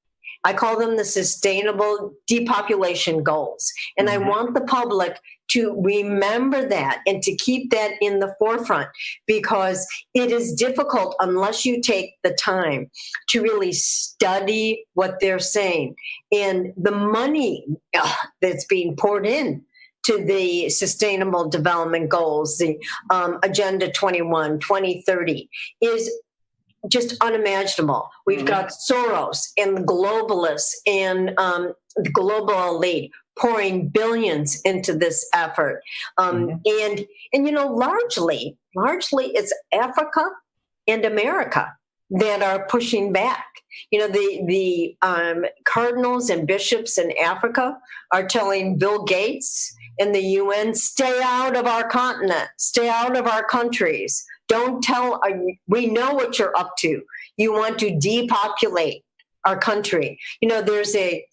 I call them the sustainable depopulation goals. And I want the public to remember that and to keep that in the forefront, because it is difficult unless you take the time to really study what they're saying. And the money that's being poured in to the Sustainable Development Goals, the Agenda 21, 2030, is just unimaginable. We've got Soros and the globalists and the global elite pouring billions into this effort. And you know, largely it's Africa and America that are pushing back. You know, the cardinals and bishops in Africa are telling Bill Gates and the UN, stay out of our continent, stay out of our countries. Don't tell, we know what you're up to. You want to depopulate our country. You know, there's a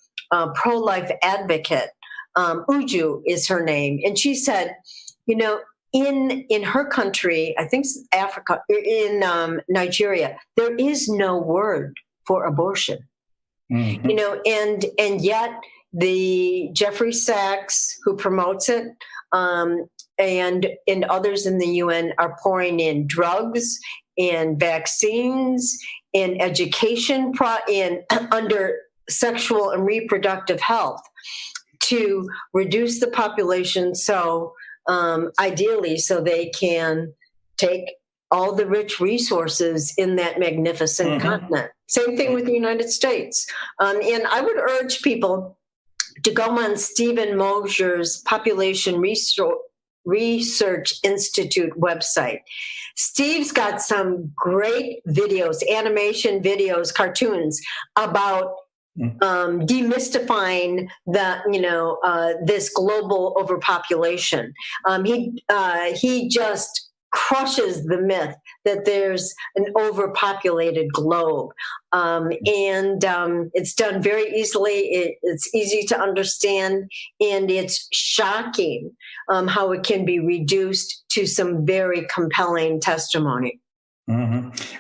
pro-life advocate, Uju is her name, and she said, you know, in her country, I think Africa, in Nigeria, there is no word for abortion. You know, and yet the Jeffrey Sachs, who promotes it, and others in the UN are pouring in drugs and vaccines and education under sexual and reproductive health to reduce the population, so ideally so they can take all the rich resources in that magnificent continent. Same thing with the United States. And I would urge people to go on Stephen Mosher's Population Research Institute website. Steve's got some great videos, animation videos, cartoons about demystifying this global overpopulation. He just crushes the myth that there's an overpopulated globe. And it's done very easily. It's easy to understand, and it's shocking how it can be reduced to some very compelling testimony.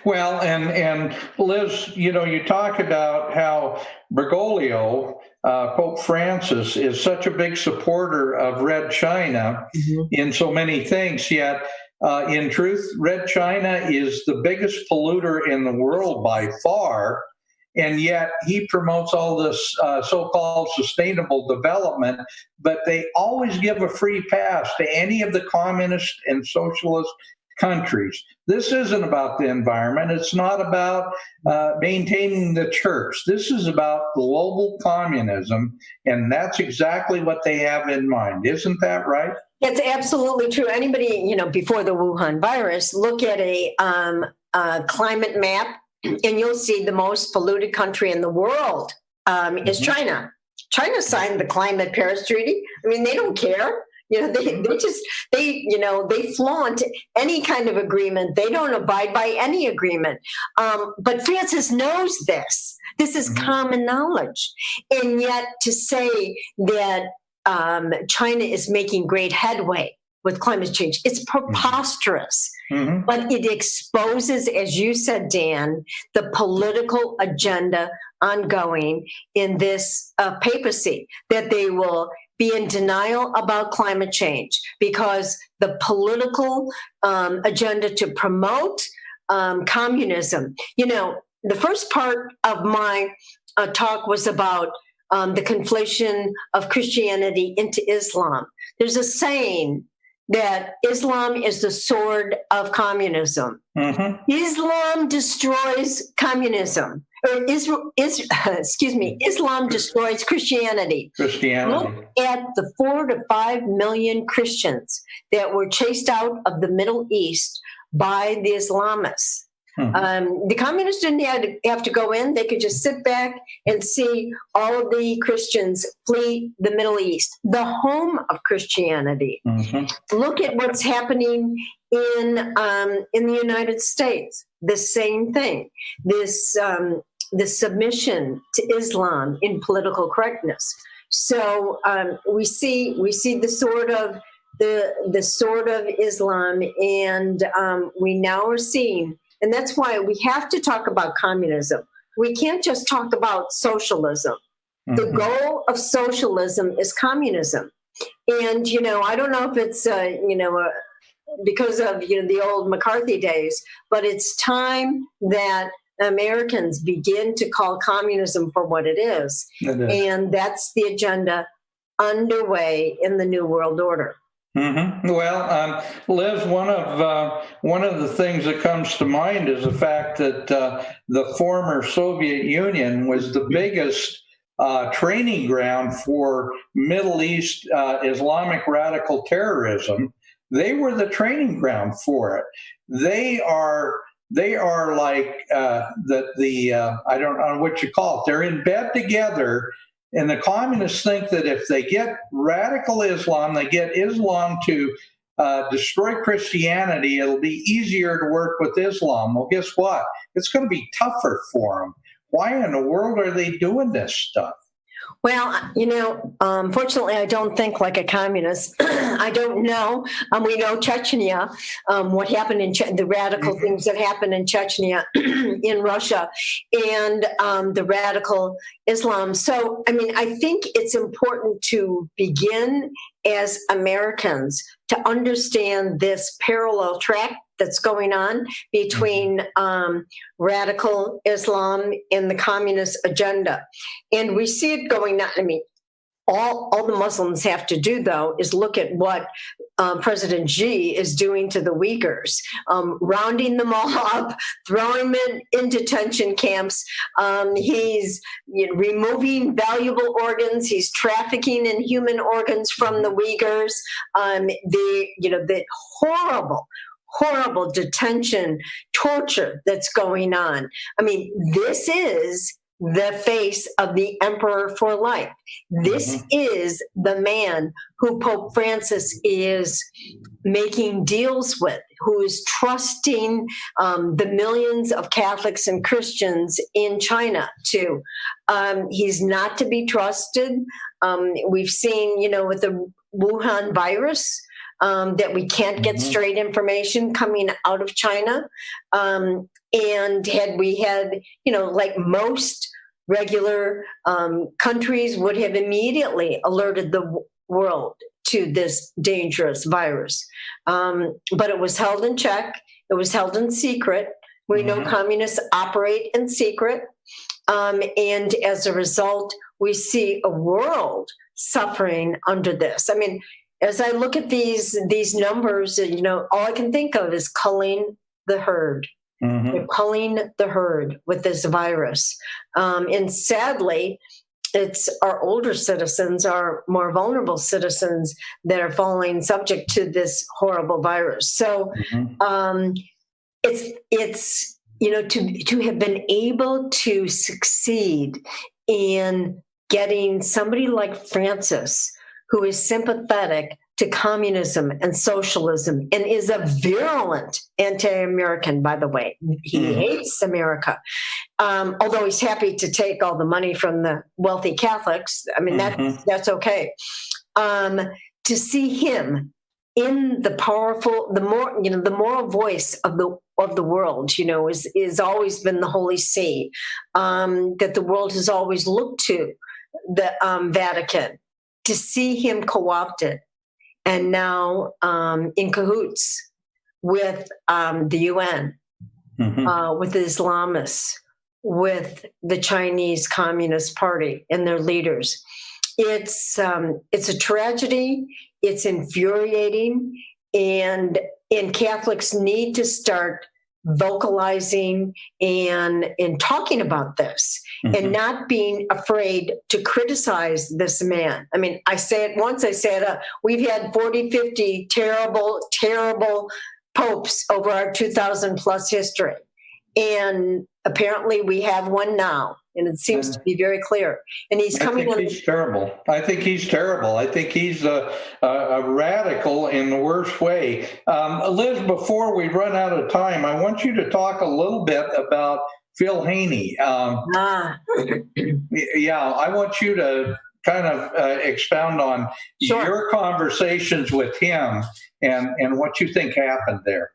Well, and Liz, you know, you talk about how Bergoglio, Pope Francis, is such a big supporter of Red China in so many things, yet in truth, Red China is the biggest polluter in the world by far, and yet he promotes all this so-called sustainable development, but they always give a free pass to any of the communist and socialist countries. This isn't about the environment. It's not about maintaining the church. This is about global communism, and that's exactly what they have in mind. Isn't that right? It's absolutely true. Anybody, you know, before the Wuhan virus, look at a climate map, and you'll see the most polluted country in the world is China. China signed the Climate Paris Treaty. I mean, they don't care. You know, they flaunt any kind of agreement. They don't abide by any agreement. But Francis knows this. This is common knowledge. And yet to say that China is making great headway with climate change, it's preposterous. But it exposes, as you said, Dan, the political agenda ongoing in this papacy, that they will be in denial about climate change because the political agenda to promote communism. You know, the first part of my talk was about the conflation of Christianity into Islam. There's a saying that Islam is the sword of communism. Islam destroys communism. Islam destroys Christianity. Look at the 4 to 5 million Christians that were chased out of the Middle East by the Islamists. The communists didn't have to go in. They could just sit back and see all of the Christians flee the Middle East, the home of Christianity. Look at what's happening in the United States. The same thing. This submission to Islam in political correctness. So we see the sword of Islam, and we now are seeing. And that's why we have to talk about communism. We can't just talk about socialism. The goal of socialism is communism. And, I don't know if it's, because of, the old McCarthy days, but it's time that Americans begin to call communism for what it is. And that's the agenda underway in the New World Order. Well, Liz, one of the things that comes to mind is the fact that the former Soviet Union was the biggest training ground for Middle East Islamic radical terrorism. They were the training ground for it. They are like I don't know what you call it. They're in bed together. And the communists think that if they get radical Islam, they get Islam to destroy Christianity, it'll be easier to work with Islam. Well, guess what? It's going to be tougher for them. Why in the world are they doing this stuff? Well, fortunately, I don't think like a communist. I don't know. We know Chechnya, what happened in the radical things that happened in Chechnya, in Russia, and the radical Islam. So, I think it's important to begin as Americans to understand this parallel track that's going on between radical Islam and the communist agenda. And we see it going on. All the Muslims have to do, though, is look at what President Xi is doing to the Uyghurs, rounding them all up, throwing them in detention camps. He's removing valuable organs. He's trafficking in human organs from the Uyghurs. The horrible detention, torture that's going on. This is the face of the emperor for life. This is the man who Pope Francis is making deals with, who is trusting the millions of Catholics and Christians in China to. He's not to be trusted. We've seen, with the Wuhan virus, that we can't get straight information coming out of China. And had we had, like most regular countries would have immediately alerted the world to this dangerous virus. But it was held in check. It was held in secret. We know communists operate in secret. And as a result, we see a world suffering under this. As I look at these numbers, all I can think of is culling the herd. They're culling the herd with this virus. And sadly, it's our older citizens, our more vulnerable citizens that are falling subject to this horrible virus. So it's to have been able to succeed in getting somebody like Francis, who is sympathetic to communism and socialism and is a virulent anti-American, by the way. He hates America, although he's happy to take all the money from the wealthy Catholics. That's okay. To see him in the powerful, the moral voice of the world, is always been the Holy See, that the world has always looked to, the Vatican. To see him co-opted and now in cahoots with the UN, with the Islamists, with the Chinese Communist Party and their leaders. It's a tragedy. It's infuriating, and Catholics need to start vocalizing and talking about this and not being afraid to criticize this man. I say it once, I say it up. We've had 40, 50 terrible popes over our 2,000 plus history. And apparently we have one now, and it seems to be very clear. And he's coming I think he's terrible. I think he's terrible. I think he's a radical in the worst way. Liz, before we run out of time, I want you to talk a little bit about Phil Haney. Yeah, I want you to kind of expound on your conversations with him and what you think happened there.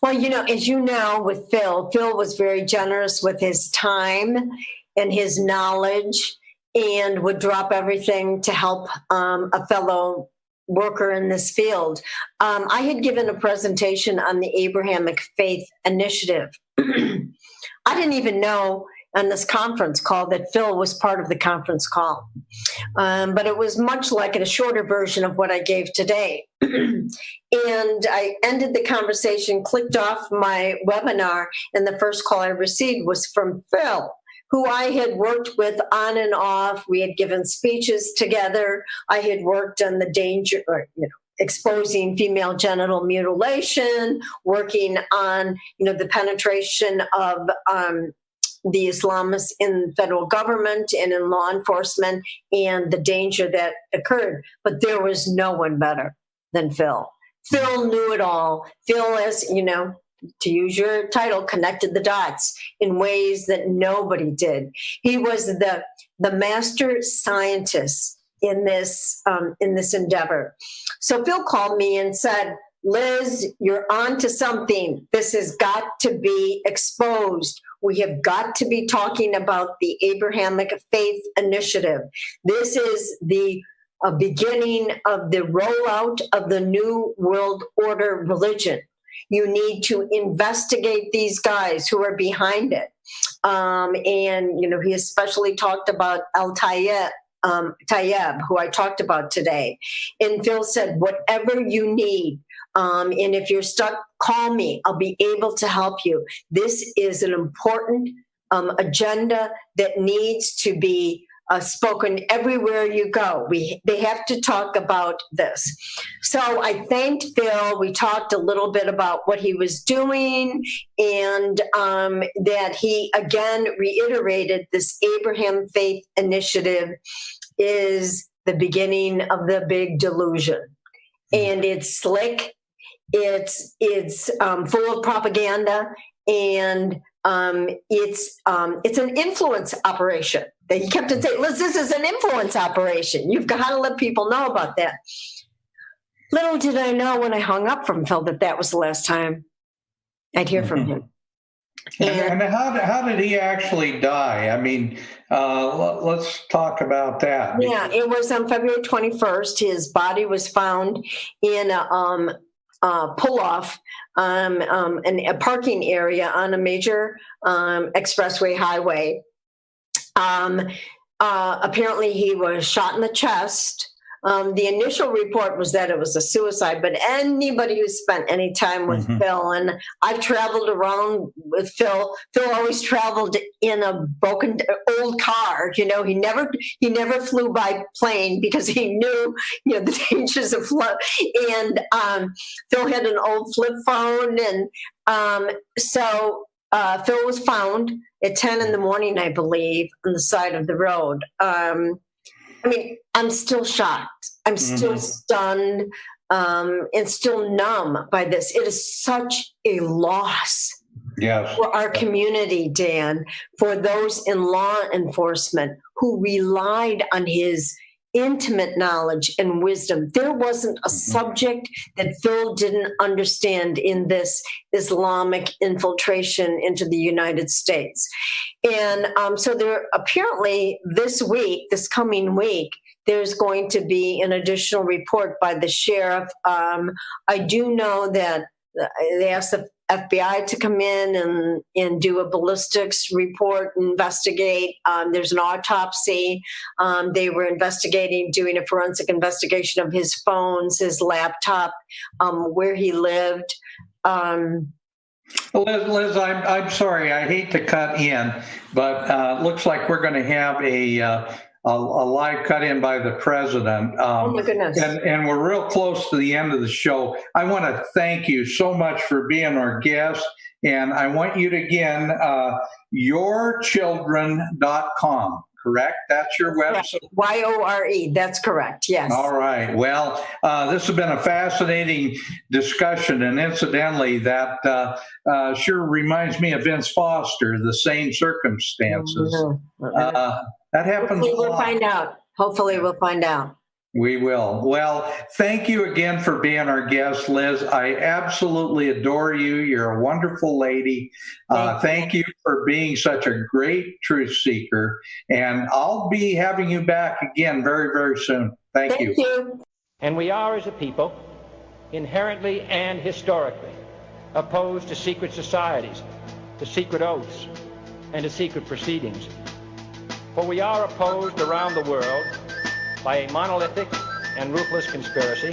Well, as you know, with Phil was very generous with his time and his knowledge, and would drop everything to help a fellow worker in this field. I had given a presentation on the Abrahamic Faith Initiative. I didn't even know on this conference call that Phil was part of the conference call. But it was much like a shorter version of what I gave today. And I ended the conversation, clicked off my webinar, and the first call I received was from Phil, who I had worked with on and off. We had given speeches together. I had worked on the danger, exposing female genital mutilation, working on, the penetration of the Islamists in federal government and in law enforcement, and the danger that occurred. But there was no one better than Phil. Phil knew it all. Phil, as to use your title, connected the dots in ways that nobody did. He was the master scientist in this endeavor. So Phil called me and said, "Liz, you're on to something. This has got to be exposed. We have got to be talking about the Abrahamic Faith Initiative. This is the beginning of the rollout of the New World Order religion. You need to investigate these guys who are behind it." And he especially talked about Tayeb, who I talked about today. And Phil said, "Whatever you need, and if you're stuck, call me. I'll be able to help you. This is an important agenda that needs to be spoken everywhere you go. They have to talk about this." So I thanked Phil. We talked a little bit about what he was doing, and that he again reiterated this Abraham Faith Initiative is the beginning of the big delusion. And it's slick. It's full of propaganda, and it's an influence operation. He kept saying, "Liz, this is an influence operation. You've got to let people know about that." Little did I know when I hung up from Phil that was the last time I'd hear from him. And how did he actually die? I mean, let's talk about that. Yeah, it was on February 21st. His body was found in a pull-off, a parking area on a major expressway highway. Apparently he was shot in the chest. The initial report was that it was a suicide, but anybody who spent any time with Phil, and I've traveled around with Phil always traveled in a broken old car. He never flew by plane because he knew, the dangers of flood. And Phil had an old flip phone, and so Phil was found at 10 in the morning, I believe, on the side of the road. I'm still shocked. I'm still stunned and still numb by this. It is such a loss for our community, Dan, for those in law enforcement who relied on his intimate knowledge and wisdom. There wasn't a subject that Phil didn't understand in this Islamic infiltration into the United States. And so there apparently this coming week, there's going to be an additional report by the sheriff. I do know that they asked the FBI to come in and do a ballistics report, investigate. There's an autopsy. They were doing a forensic investigation of his phones, his laptop, where he lived. Liz, I'm sorry. I hate to cut in, but looks like we're going to have a live cut in by the president. Oh my goodness. And we're real close to the end of the show. I want to thank you so much for being our guest And I want you to, again, yourchildren.com. Correct? That's your website? Y-O-R-E. That's correct. Yes. All right. Well, this has been a fascinating discussion. And incidentally, that sure reminds me of Vince Foster, The Same Circumstances. That happens a lot. We'll find out. Hopefully we'll find out. We will. Well, thank you again for being our guest, Liz. I absolutely adore you. You're a wonderful lady. Thank you for being such a great truth seeker. And I'll be having you back again very, very soon. Thank you. And we are, as a people, inherently and historically opposed to secret societies, to secret oaths, and to secret proceedings. For we are opposed around the world by a monolithic and ruthless conspiracy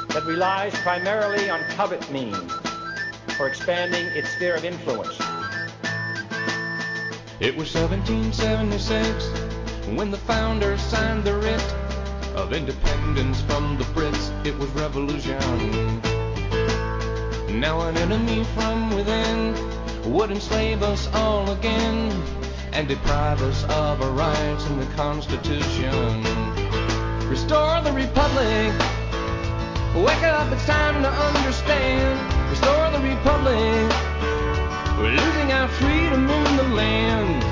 that relies primarily on covert means for expanding its sphere of influence. It was 1776 when the founders signed the writ of independence from the Brits. It was revolution. Now an enemy from within would enslave us all again and deprive us of our rights in the Constitution. Restore the Republic. Wake up, it's time to understand. Restore the Republic. We're losing our freedom in the land.